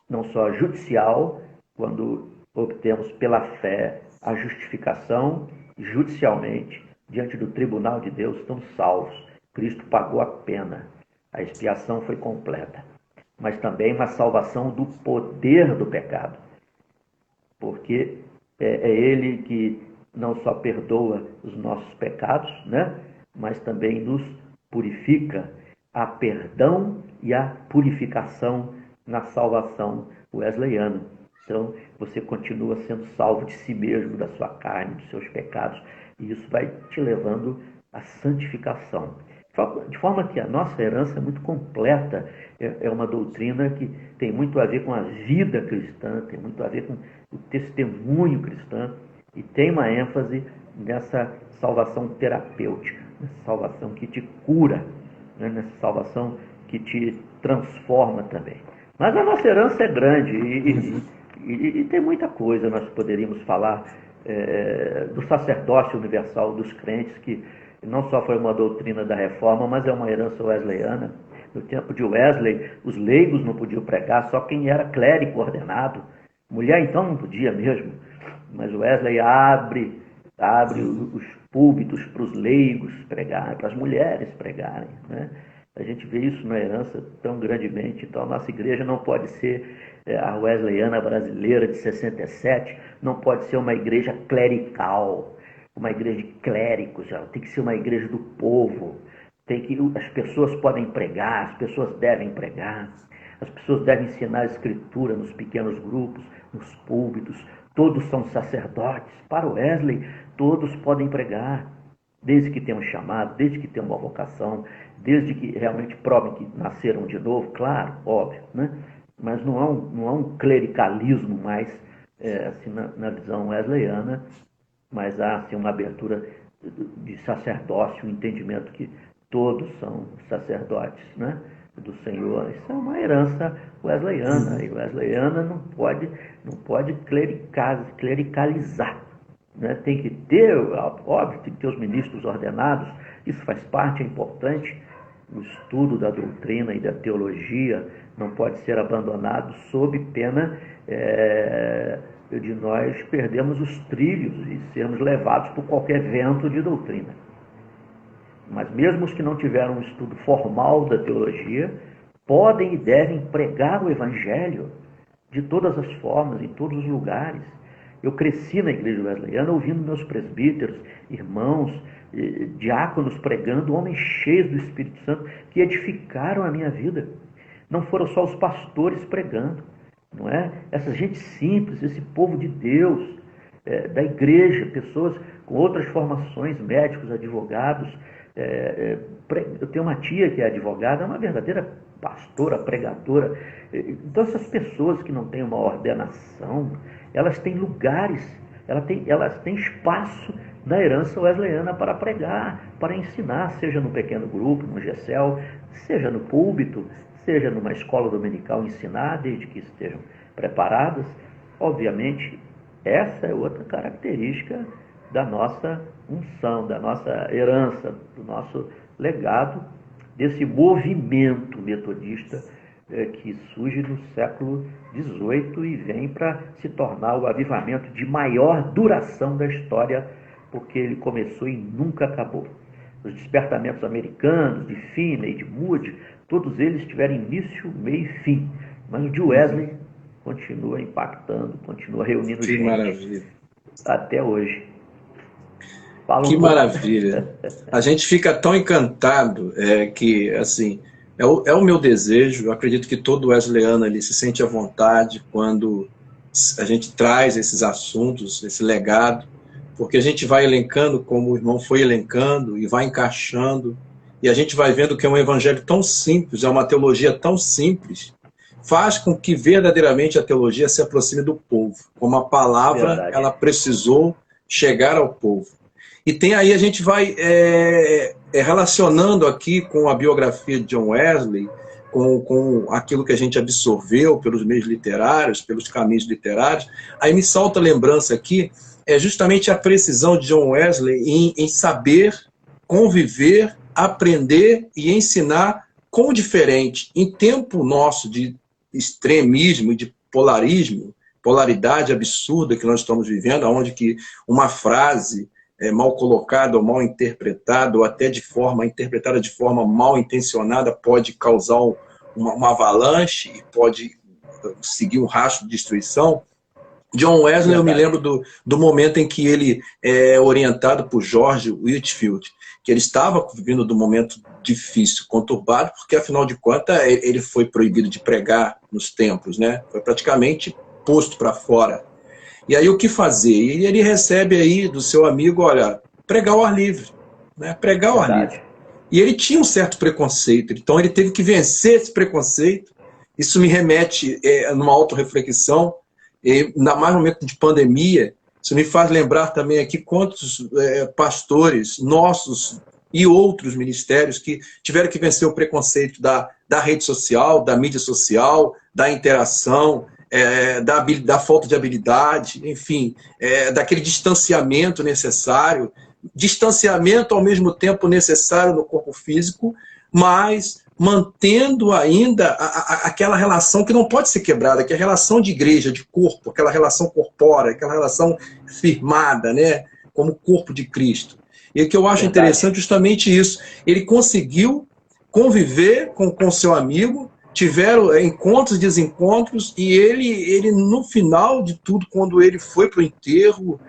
não só judicial, quando obtemos pela fé a justificação, judicialmente, diante do tribunal de Deus, estamos salvos. Cristo pagou a pena, a expiação foi completa. Mas também uma salvação do poder do pecado, porque é Ele que não só perdoa os nossos pecados, né? Mas também nos purifica há perdão e há purificação na salvação wesleyana. Então, você continua sendo salvo de si mesmo, da sua carne, dos seus pecados, e isso vai te levando à santificação. De forma que a nossa herança é muito completa, é uma doutrina que tem muito a ver com a vida cristã, tem muito a ver com o testemunho cristão, e tem uma ênfase nessa salvação terapêutica, nessa salvação que te cura, né? Nessa salvação que te transforma também. Mas a nossa herança é grande e tem muita coisa. Nós poderíamos falar do sacerdócio universal dos crentes, que não só foi uma doutrina da Reforma, mas é uma herança wesleyana. No tempo de Wesley, os leigos não podiam pregar, só quem era clérigo ordenado. Mulher, então, não podia mesmo. Mas Wesley abre os púlpitos para os leigos pregarem, para as mulheres pregarem, né? A gente vê isso na herança tão grandemente. Então, a nossa igreja não pode ser a wesleyana brasileira de 67, não pode ser uma igreja clerical, uma igreja de clérigos. Ela tem que ser uma igreja do povo. As pessoas podem pregar, as pessoas devem pregar, as pessoas devem ensinar a escritura nos pequenos grupos, nos púlpitos. Todos são sacerdotes. Para Wesley, todos podem pregar, desde que tenham chamado, desde que tenham uma vocação, desde que realmente provem que nasceram de novo, claro, óbvio, né? Mas não há um clericalismo mais assim, na visão wesleyana, mas há assim, uma abertura de sacerdócio, um entendimento que todos são sacerdotes, né, do Senhor. Isso é uma herança wesleyana, e wesleyana não pode clericalizar, né? Tem que ter, óbvio, tem que ter os ministros ordenados, isso faz parte, é importante. O estudo da doutrina e da teologia não pode ser abandonado sob pena de nós perdermos os trilhos e sermos levados por qualquer vento de doutrina. Mas mesmo os que não tiveram um estudo formal da teologia, podem e devem pregar o Evangelho de todas as formas, em todos os lugares. Eu cresci na igreja wesleyana ouvindo meus presbíteros, irmãos, diáconos pregando, homens cheios do Espírito Santo, que edificaram a minha vida. Não foram só os pastores pregando, não é? Essa gente simples, esse povo de Deus, da igreja, pessoas com outras formações, médicos, advogados. Eu tenho uma tia que é advogada, é uma verdadeira pastora, pregadora. Então essas pessoas que não têm uma ordenação, elas têm lugares, elas têm espaço na herança wesleyana para pregar, para ensinar, seja no pequeno grupo, no GECEL, seja no púlpito, seja numa escola dominical ensinar, desde que estejam preparadas. Obviamente, essa é outra característica da nossa unção, da nossa herança, do nosso legado, desse movimento metodista que surge no século XVIII e vem para se tornar o avivamento de maior duração da história, porque ele começou e nunca acabou. Os despertamentos americanos, de Finney, de Moody, todos eles tiveram início, meio e fim. Mas o de Wesley continua impactando, continua reunindo gente. Maravilha. Até hoje. Que maravilha. A gente fica tão encantado que, assim, é o meu desejo. Eu acredito que todo wesleyano ali se sente à vontade quando a gente traz esses assuntos, esse legado, porque a gente vai elencando como o irmão foi elencando e vai encaixando, e a gente vai vendo que é um evangelho tão simples, é uma teologia tão simples, faz com que verdadeiramente a teologia se aproxime do povo, como a palavra ela precisou chegar ao povo. E tem aí, a gente vai relacionando aqui com a biografia de John Wesley, com aquilo que a gente absorveu pelos meios literários, pelos caminhos literários. Aí me salta a lembrança aqui, é justamente a precisão de John Wesley em saber, conviver, aprender e ensinar com o diferente. Em tempo nosso de extremismo, de polaridade absurda que nós estamos vivendo, onde que uma frase mal colocada ou mal interpretada, ou até interpretada de forma mal intencionada, pode causar uma avalanche e pode seguir um rastro de destruição. John Wesley, eu me lembro do momento em que ele é orientado por George Whitefield, que ele estava vindo de um momento difícil, conturbado, porque, afinal de contas, ele foi proibido de pregar nos templos, né? Foi praticamente posto para fora. E aí, o que fazer? E ele recebe aí do seu amigo, olha, pregar ao ar livre, né? Pregar ao ar livre. E ele tinha um certo preconceito, então ele teve que vencer esse preconceito. Isso me remete numa autorreflexão, ainda mais no momento de pandemia. Isso me faz lembrar também aqui quantos pastores nossos e outros ministérios que tiveram que vencer o preconceito da rede social, da mídia social, da interação, da falta de habilidade, enfim, daquele distanciamento necessário, distanciamento ao mesmo tempo necessário no corpo físico, mas mantendo ainda aquela relação que não pode ser quebrada, que é a relação de igreja, de corpo, aquela relação corpórea, aquela relação firmada, né, como corpo de Cristo. E o que eu acho interessante é justamente isso. Ele conseguiu conviver com seu amigo, tiveram encontros e desencontros, e ele, no final de tudo, quando ele foi para o enterro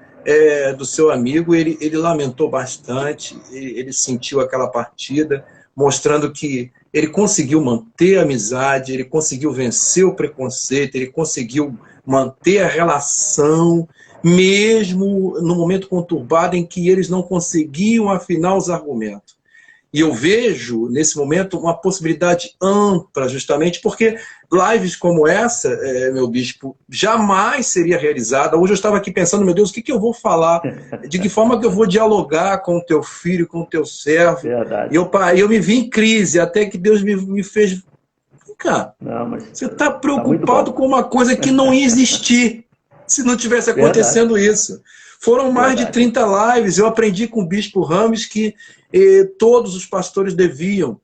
do seu amigo, ele lamentou bastante, ele sentiu aquela partida, mostrando que ele conseguiu manter a amizade, ele conseguiu vencer o preconceito, ele conseguiu manter a relação, mesmo no momento conturbado em que eles não conseguiam afinar os argumentos. E eu vejo, nesse momento, uma possibilidade ampla, justamente porque lives como essa, meu bispo, jamais seria realizada. Hoje eu estava aqui pensando, meu Deus, o que eu vou falar? De que forma que eu vou dialogar com o teu filho, com o teu servo? Verdade. E eu me vi em crise, até que Deus me fez... Vem cá, você está preocupado com uma coisa que não ia existir se não tivesse acontecendo isso. Foram mais de 30 lives, eu aprendi com o bispo Rames que todos os pastores deviam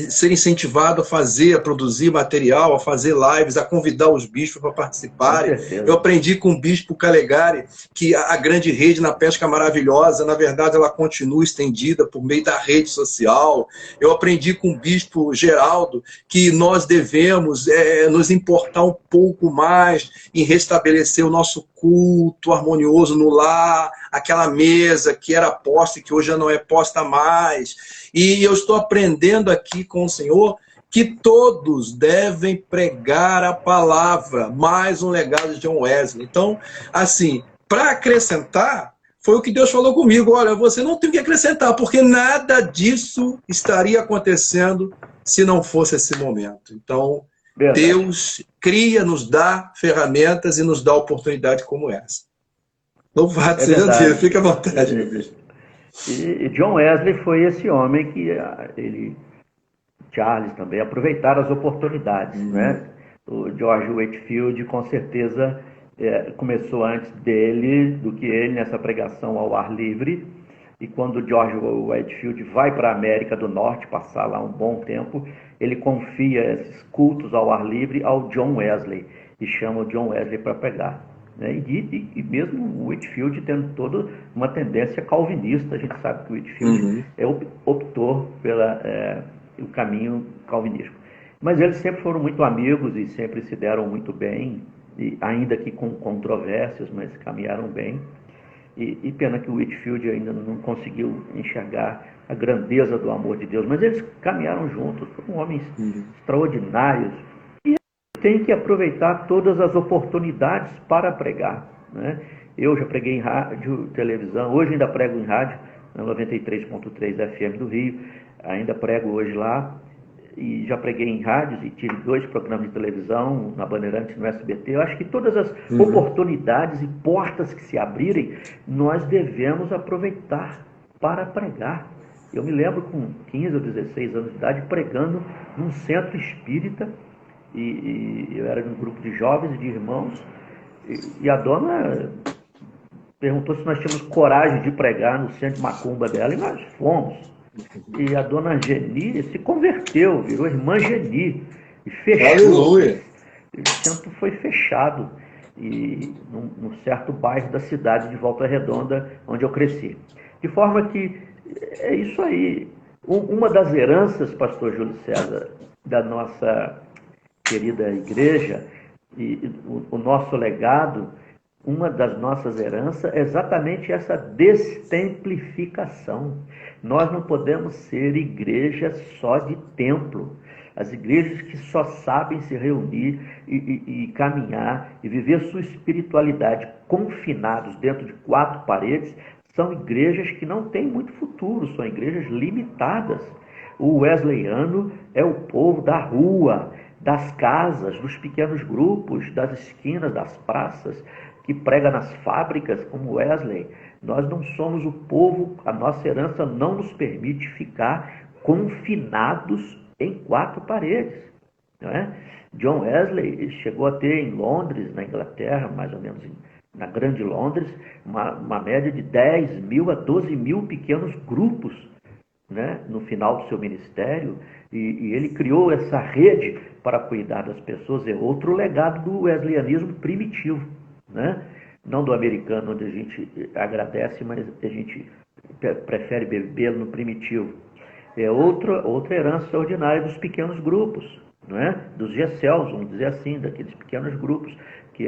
ser incentivados a fazer, a produzir material, a fazer lives, a convidar os bispos para participarem. Eu aprendi com o bispo Calegari que a grande rede na pesca maravilhosa, na verdade, ela continua estendida por meio da rede social. Eu aprendi com o bispo Geraldo que nós devemos nos importar um pouco mais em restabelecer o nosso culto harmonioso no lar, aquela mesa que era posta e que hoje já não é posta mais. E eu estou aprendendo aqui com o Senhor que todos devem pregar a palavra, mais um legado de John Wesley. Então, assim, para acrescentar, foi o que Deus falou comigo. Olha, você não tem que acrescentar, porque nada disso estaria acontecendo se não fosse esse momento. Então, Deus cria, nos dá ferramentas e nos dá oportunidade como essa. Louvado seja Deus, fica à vontade, meu bispo. E John Wesley foi esse homem que Charles também, aproveitaram as oportunidades, né? O George Whitefield, com certeza, começou antes dele, do que ele, nessa pregação ao ar livre. E quando George Whitefield vai para a América do Norte, passar lá um bom tempo, ele confia esses cultos ao ar livre ao John Wesley e chama o John Wesley para pregar. E mesmo o Whitefield tendo toda uma tendência calvinista, a gente sabe que o Whitefield optou pelo caminho calvinístico. Mas eles sempre foram muito amigos e sempre se deram muito bem, e ainda que com controvérsias, mas caminharam bem. E pena que o Whitefield ainda não conseguiu enxergar a grandeza do amor de Deus, mas eles caminharam juntos, foram homens extraordinários. Tem que aproveitar todas as oportunidades para pregar, né? Eu já preguei em rádio, televisão, hoje ainda prego em rádio, na 93.3 FM do Rio, ainda prego hoje lá, e já preguei em rádios e tive 2 programas de televisão, na Bandeirantes e no SBT. Eu acho que todas as oportunidades e portas que se abrirem, nós devemos aproveitar para pregar. Eu me lembro com 15 ou 16 anos de idade pregando num centro espírita, e eu era de um grupo de jovens e de irmãos, e a dona perguntou se nós tínhamos coragem de pregar no centro de macumba dela, e nós fomos. E a dona Geni se converteu, virou irmã Geni, e fechou. Aleluia! O centro foi fechado, e num certo bairro da cidade de Volta Redonda, onde eu cresci. De forma que é isso aí. Uma das heranças, pastor Júlio César, da nossa querida igreja, E o nosso legado, uma das nossas heranças é exatamente essa destemplificação. Nós não podemos ser igreja só de templo. As igrejas que só sabem se reunir e caminhar e viver sua espiritualidade confinados dentro de 4 paredes são igrejas que não têm muito futuro, são igrejas limitadas. O wesleyano é o povo da rua, das casas, dos pequenos grupos, das esquinas, das praças, que prega nas fábricas como Wesley. Nós não somos o povo, a nossa herança não nos permite ficar confinados em 4 paredes. Não é? John Wesley chegou a ter em Londres, na Inglaterra, mais ou menos na Grande Londres, uma média de 10 mil a 12 mil pequenos grupos, né, no final do seu ministério, e ele criou essa rede para cuidar das pessoas. É outro legado do wesleyanismo primitivo, né? Não do americano, onde a gente agradece, mas a gente prefere bebê no primitivo. É outra herança ordinária dos pequenos grupos, né? Dos GECELs, vamos dizer assim, daqueles pequenos grupos que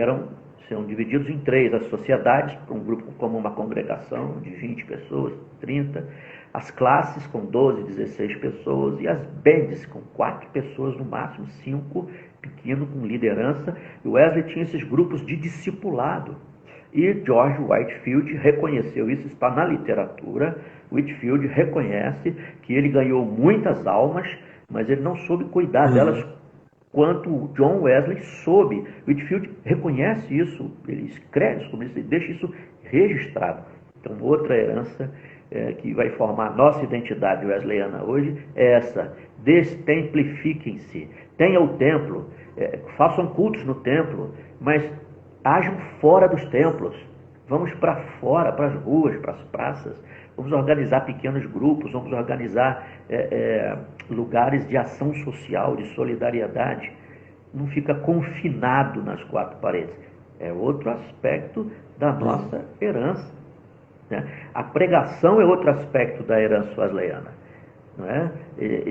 são divididos em 3, as sociedades, um grupo como uma congregação de 20 pessoas, 30, as classes com 12, 16 pessoas e as bands com 4 pessoas no máximo, 5, pequeno, com liderança. E o Wesley tinha esses grupos de discipulado. E George Whitefield reconheceu isso, está na literatura. Whitefield reconhece que ele ganhou muitas almas, mas ele não soube cuidar delas quanto John Wesley soube. Whitefield reconhece isso, ele escreve isso, ele deixa isso registrado. Então, outra herança que vai formar a nossa identidade wesleyana hoje é essa: destemplifiquem-se, tenham o templo, façam cultos no templo, mas ajam fora dos templos. Vamos para fora, para as ruas, para as praças, vamos organizar pequenos grupos, vamos organizar lugares de ação social, de solidariedade. Não fica confinado nas 4 paredes. É outro aspecto da nossa herança. Né? A pregação é outro aspecto da herança wesleyana. Não é?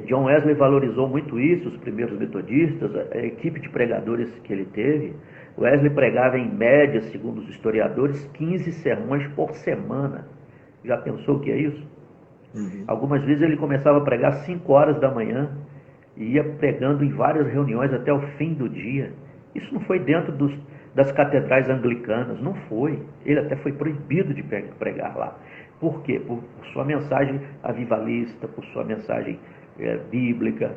John Wesley valorizou muito isso, os primeiros metodistas, a equipe de pregadores que ele teve. Wesley pregava em média, segundo os historiadores, 15 sermões por semana. Já pensou o que é isso? Algumas vezes ele começava a pregar às 5 horas da manhã e ia pregando em várias reuniões até o fim do dia. Isso não foi dentro das catedrais anglicanas, não foi. Ele até foi proibido de pregar lá. Por quê? Por sua mensagem avivalista, por sua mensagem bíblica.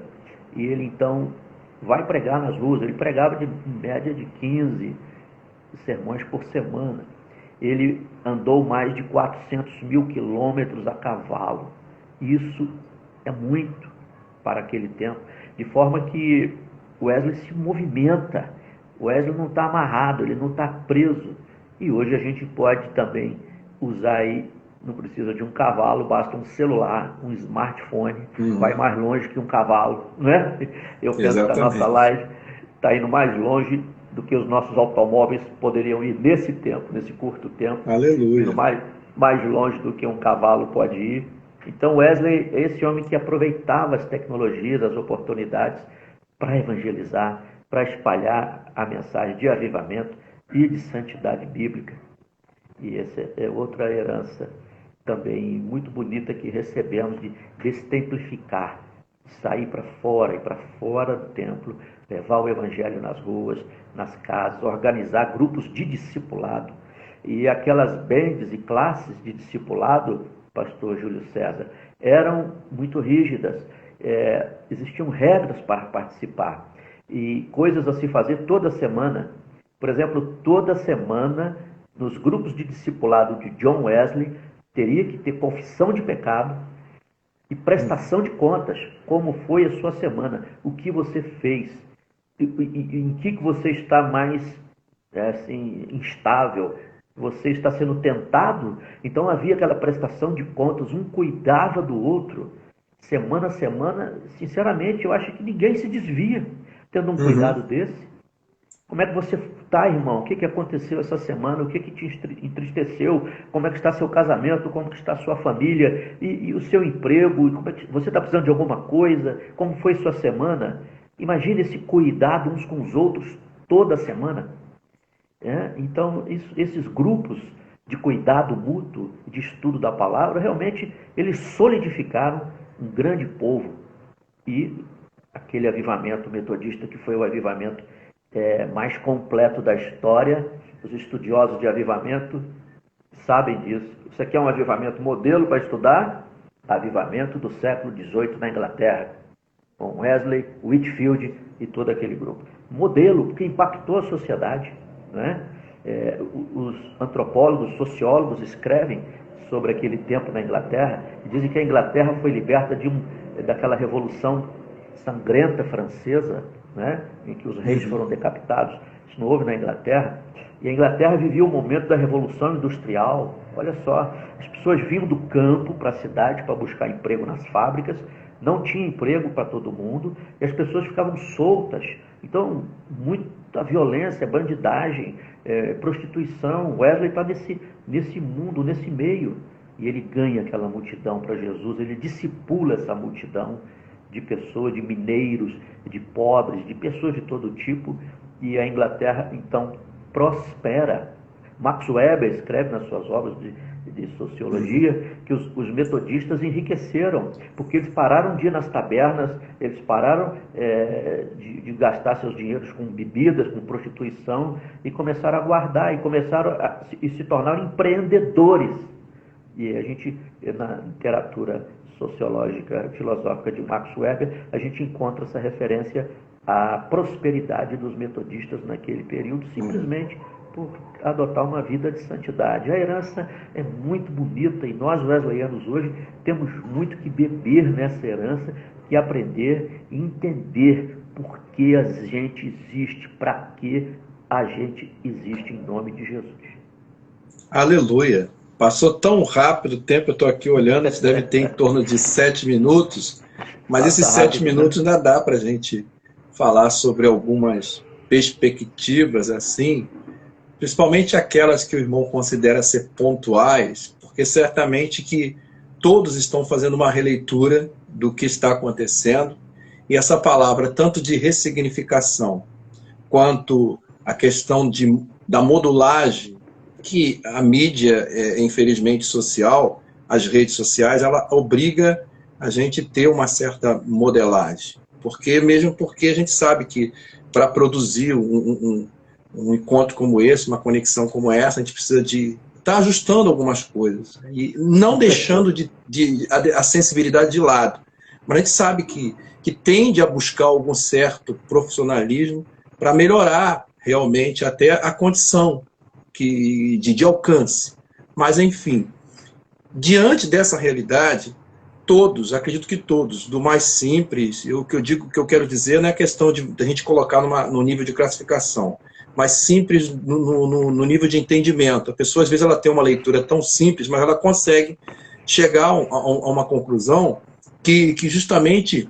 E ele então vai pregar nas ruas. Ele pregava em média de 15 sermões por semana. Ele andou mais de 400 mil quilômetros a cavalo. Isso é muito para aquele tempo. De forma que Wesley se movimenta. Wesley não está amarrado, ele não está preso. E hoje a gente pode também usar aí, não precisa de um cavalo, basta um celular, um smartphone, vai mais longe que um cavalo, né? Eu penso que a nossa live está indo mais longe do que os nossos automóveis poderiam ir nesse tempo, nesse curto tempo. Aleluia. Indo mais longe do que um cavalo pode ir. Então Wesley é esse homem que aproveitava as tecnologias, as oportunidades para evangelizar, para espalhar a mensagem de avivamento e de santidade bíblica. E essa é outra herança também muito bonita que recebemos, de destemplificar, sair para fora, ir para fora do templo, levar o evangelho nas ruas, nas casas, organizar grupos de discipulado. E aquelas bands e classes de discipulado, pastor Júlio César, eram muito rígidas, existiam regras para participar e coisas a se fazer toda semana. Por exemplo, toda semana, nos grupos de discipulado de John Wesley, teria que ter confissão de pecado e prestação de contas, como foi a sua semana, o que você fez, em que você está mais instável, você está sendo tentado. Então havia aquela prestação de contas, um cuidava do outro, semana a semana. Sinceramente, eu acho que ninguém se desvia tendo um cuidado desse. Como é que você está, irmão? O que aconteceu essa semana? O que te entristeceu? Como é que está seu casamento? Como que está sua família? E o seu emprego? Você está precisando de alguma coisa? Como foi sua semana? Imagine esse cuidado uns com os outros toda semana. Então, esses grupos de cuidado mútuo, de estudo da palavra, realmente eles solidificaram um grande povo. E aquele avivamento metodista, que foi o avivamento mais completo da história, os estudiosos de avivamento sabem disso. Isso aqui é um avivamento modelo para estudar, avivamento do século XVIII na Inglaterra, com Wesley, Whitefield e todo aquele grupo. Modelo, porque impactou a sociedade, né? Os antropólogos, sociólogos escrevem sobre aquele tempo na Inglaterra e dizem que a Inglaterra foi liberta daquela revolução sangrenta francesa, né? Em que os reis foram decapitados. Isso não houve na Inglaterra. E a Inglaterra vivia o momento da Revolução Industrial. Olha só, as pessoas vinham do campo para a cidade para buscar emprego nas fábricas, não tinha emprego para todo mundo, e as pessoas ficavam soltas. Então, muita violência, bandidagem, prostituição. Wesley está nesse mundo, nesse meio. E ele ganha aquela multidão para Jesus, ele discipula essa multidão de pessoas, de mineiros, de pobres, de pessoas de todo tipo. E a Inglaterra, então, prospera. Max Weber escreve nas suas obras de sociologia que os metodistas enriqueceram, porque eles pararam de ir nas tabernas, eles pararam de gastar seus dinheiros com bebidas, com prostituição, e começaram a guardar, e se tornaram empreendedores. E a gente, na literatura sociológica, filosófica de Max Weber, a gente encontra essa referência à prosperidade dos metodistas naquele período, simplesmente por adotar uma vida de santidade. A herança é muito bonita e nós, wesleyanos, hoje temos muito que beber nessa herança e aprender e entender por que a gente existe, para que a gente existe, em nome de Jesus. Aleluia! Passou tão rápido o tempo, eu estou aqui olhando, isso deve ter em torno de 7 minutos, mas esses 7 minutos ainda dá para a gente falar sobre algumas perspectivas, assim, principalmente aquelas que o irmão considera ser pontuais, porque certamente que todos estão fazendo uma releitura do que está acontecendo, e essa palavra, tanto de ressignificação, quanto a questão da modulagem, que a mídia, infelizmente, social, as redes sociais, ela obriga a gente a ter uma certa modelagem. Mesmo porque a gente sabe que para produzir um encontro como esse, uma conexão como essa, a gente precisa de estar ajustando algumas coisas e não deixando a sensibilidade de lado. Mas a gente sabe que tende a buscar algum certo profissionalismo para melhorar realmente até a condição de alcance. Mas, enfim, diante dessa realidade, acredito que todos, do mais simples, o que eu quero dizer não é questão de a gente colocar no nível de classificação, mas simples no nível de entendimento. A pessoa, às vezes, ela tem uma leitura tão simples, mas ela consegue chegar a uma conclusão que justamente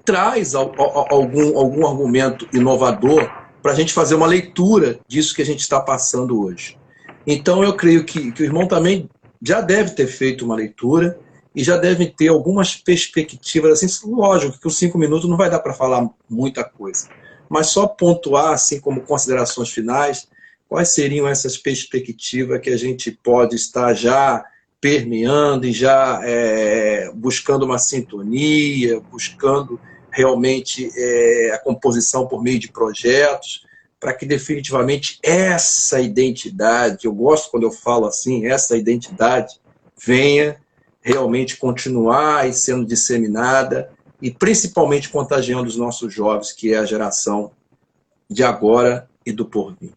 traz algum argumento inovador para a gente fazer uma leitura disso que a gente está passando hoje. Então, eu creio que o irmão também já deve ter feito uma leitura e já deve ter algumas perspectivas, assim, lógico que os 5 minutos não vai dar para falar muita coisa, mas só pontuar, assim, como considerações finais, quais seriam essas perspectivas que a gente pode estar já permeando e já buscando uma sintonia, buscando realmente a composição por meio de projetos, para que definitivamente essa identidade, eu gosto quando eu falo assim, essa identidade venha realmente continuar e sendo disseminada e principalmente contagiando os nossos jovens, que é a geração de agora e do porvir.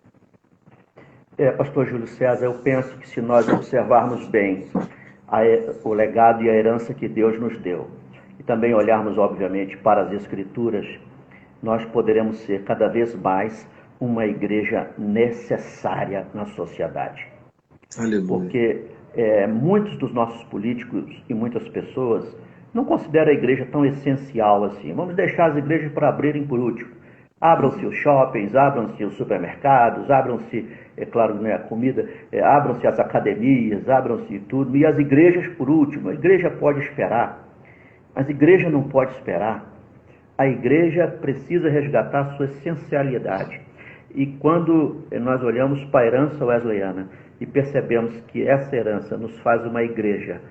Pastor Júlio César, eu penso que se nós observarmos bem o legado e a herança que Deus nos deu, e também olharmos, obviamente, para as Escrituras, nós poderemos ser cada vez mais uma igreja necessária na sociedade. Aleluia. Porque muitos dos nossos políticos e muitas pessoas não consideram a igreja tão essencial assim. Vamos deixar as igrejas para abrirem por último. Abram-se os shoppings, abram-se os supermercados, abram-se, claro, né, a comida, abram-se as academias, abram-se tudo, e as igrejas por último. A igreja pode esperar, mas a igreja não pode esperar. A igreja precisa resgatar sua essencialidade. E quando nós olhamos para a herança wesleyana e percebemos que essa herança nos faz uma igreja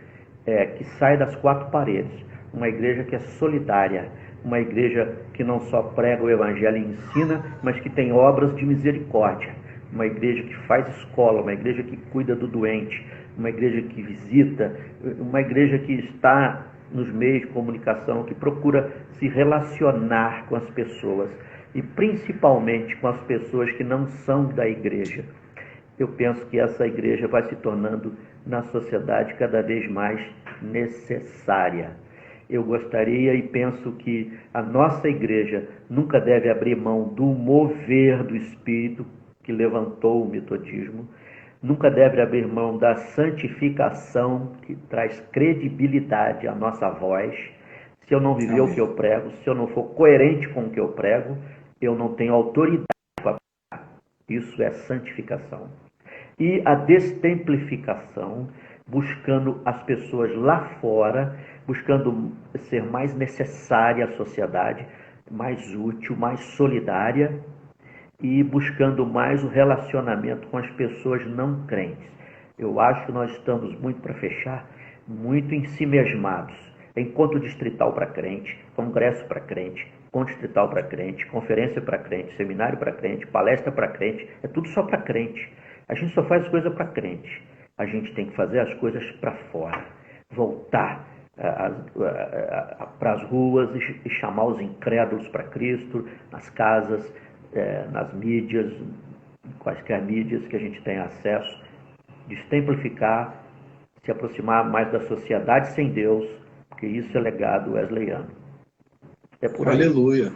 que sai das quatro paredes, uma igreja que é solidária, uma igreja que não só prega o evangelho e ensina, mas que tem obras de misericórdia, uma igreja que faz escola, uma igreja que cuida do doente, uma igreja que visita, uma igreja que está nos meios de comunicação, que procura se relacionar com as pessoas e principalmente com as pessoas que não são da igreja. Eu penso que essa igreja vai se tornando na sociedade cada vez mais necessária. Eu gostaria e penso que a nossa igreja nunca deve abrir mão do mover do Espírito que levantou o metodismo, nunca deve abrir mão da santificação que traz credibilidade à nossa voz. Se eu não viver o que eu prego, se eu não for coerente com o que eu prego, eu não tenho autoridade para pregar. Isso é santificação. E a destemplificação, buscando as pessoas lá fora, buscando ser mais necessária à sociedade, mais útil, mais solidária e buscando mais o relacionamento com as pessoas não crentes. Eu acho que nós estamos muito para fechar, muito em si mesmados. Encontro distrital para crente, congresso para crente, encontro distrital para crente, conferência para crente, seminário para crente, palestra para crente, é tudo só para crente. A gente só faz coisa para crente. A gente tem que fazer as coisas para fora, voltar para as ruas e chamar os incrédulos para Cristo, nas casas, nas mídias, quaisquer mídias que a gente tem acesso, destemplificar, se aproximar mais da sociedade sem Deus, porque isso é legado wesleyano. É por aí. Aleluia.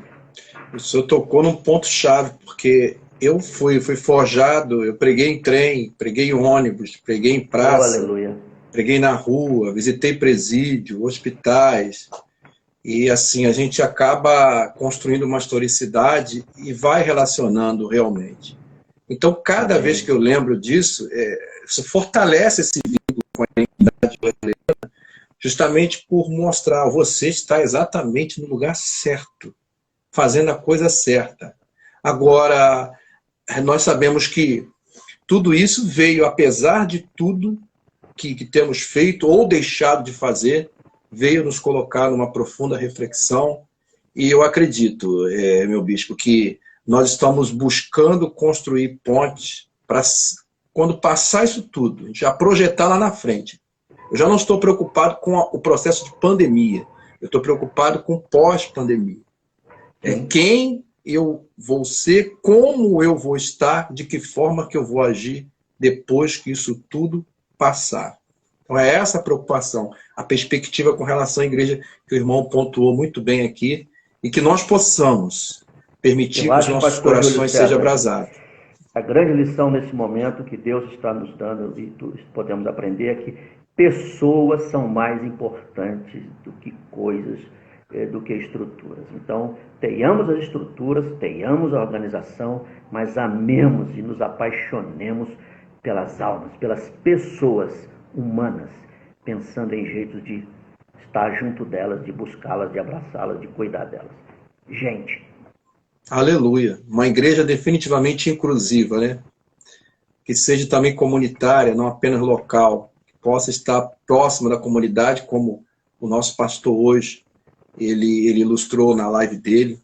O senhor tocou num ponto-chave, porque eu fui forjado, eu preguei em trem, preguei em ônibus, preguei em praça, aleluia. Preguei na rua, visitei presídio, hospitais, e assim a gente acaba construindo uma historicidade e vai relacionando realmente. Então, cada vez que eu lembro disso, isso fortalece esse vínculo com a identidade brasileira, justamente por mostrar, você está exatamente no lugar certo, fazendo a coisa certa. Agora, nós sabemos que tudo isso veio, apesar de tudo que temos feito ou deixado de fazer, veio nos colocar numa profunda reflexão. E eu acredito, meu bispo, que nós estamos buscando construir pontes para, quando passar isso tudo, já projetar lá na frente. Eu já não estou preocupado com o processo de pandemia, eu estou preocupado com pós-pandemia. Quem eu vou ser, como eu vou estar, de que forma que eu vou agir depois que isso tudo passar. Então é essa a preocupação, a perspectiva com relação à igreja que o irmão pontuou muito bem aqui, e que nós possamos permitir que os nossos corações sejam abrasados. A grande lição nesse momento que Deus está nos dando e podemos aprender é que pessoas são mais importantes do que coisas, do que estruturas. Então, tenhamos as estruturas, tenhamos a organização, mas amemos e nos apaixonemos pelas almas, pelas pessoas humanas, pensando em jeitos de estar junto delas, de buscá-las, de abraçá-las, de cuidar delas. Gente. Aleluia. Uma igreja definitivamente inclusiva, né? Que seja também comunitária, não apenas local, que possa estar próxima da comunidade, como o nosso pastor hoje, ele ilustrou na live dele.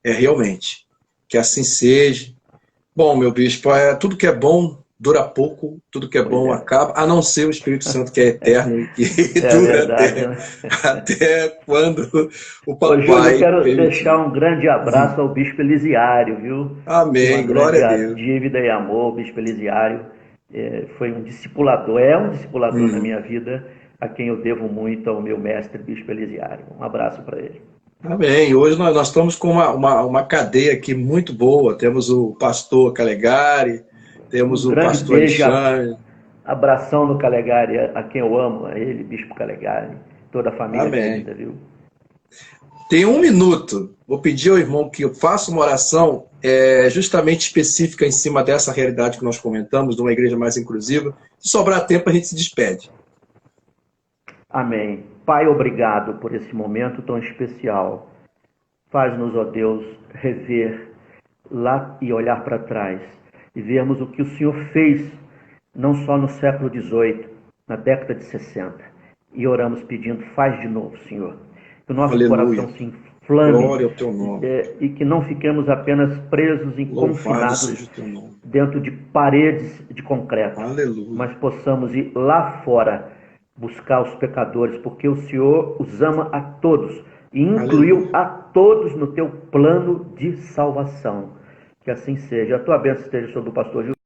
Realmente, que assim seja. Bom, meu bispo, tudo que é bom dura pouco, tudo que é bom acaba, a não ser o Espírito Santo, que é eterno e que dura verdade, até quando o papai... Ô, Júlio, eu quero deixar um grande abraço ao Bispo Elisiário, viu? Amém, glória a Deus. Dívida e amor, o Bispo Elisiário foi um discipulador, é um discipulador na minha vida, a quem eu devo muito ao meu mestre, Bispo Elisiário. Um abraço para ele. Amém. Hoje nós estamos com uma cadeia aqui muito boa, temos o pastor Calegari, temos o pastor Alexandre. Abração no Calegari, a quem eu amo, a ele, Bispo Calegari, toda a família querida, viu? Tem 1 minuto. Vou pedir ao irmão que eu faça uma oração justamente específica em cima dessa realidade que nós comentamos, de uma igreja mais inclusiva. Se sobrar tempo, a gente se despede. Amém. Pai, obrigado por esse momento tão especial. Faz-nos, ó Deus, rever lá e olhar para trás e vermos o que o Senhor fez, não só no século XVIII, na década de 60. E oramos pedindo, faz de novo, Senhor. Que o nosso Aleluia. coração se inflame. Glória ao teu nome. E que não fiquemos apenas presos e confinados dentro de paredes de concreto. Aleluia. Mas possamos ir lá fora buscar os pecadores, porque o Senhor os ama a todos e incluiu Aleluia. a todos no teu plano de salvação. Que assim seja. A tua bênção esteja sobre o pastor Gil.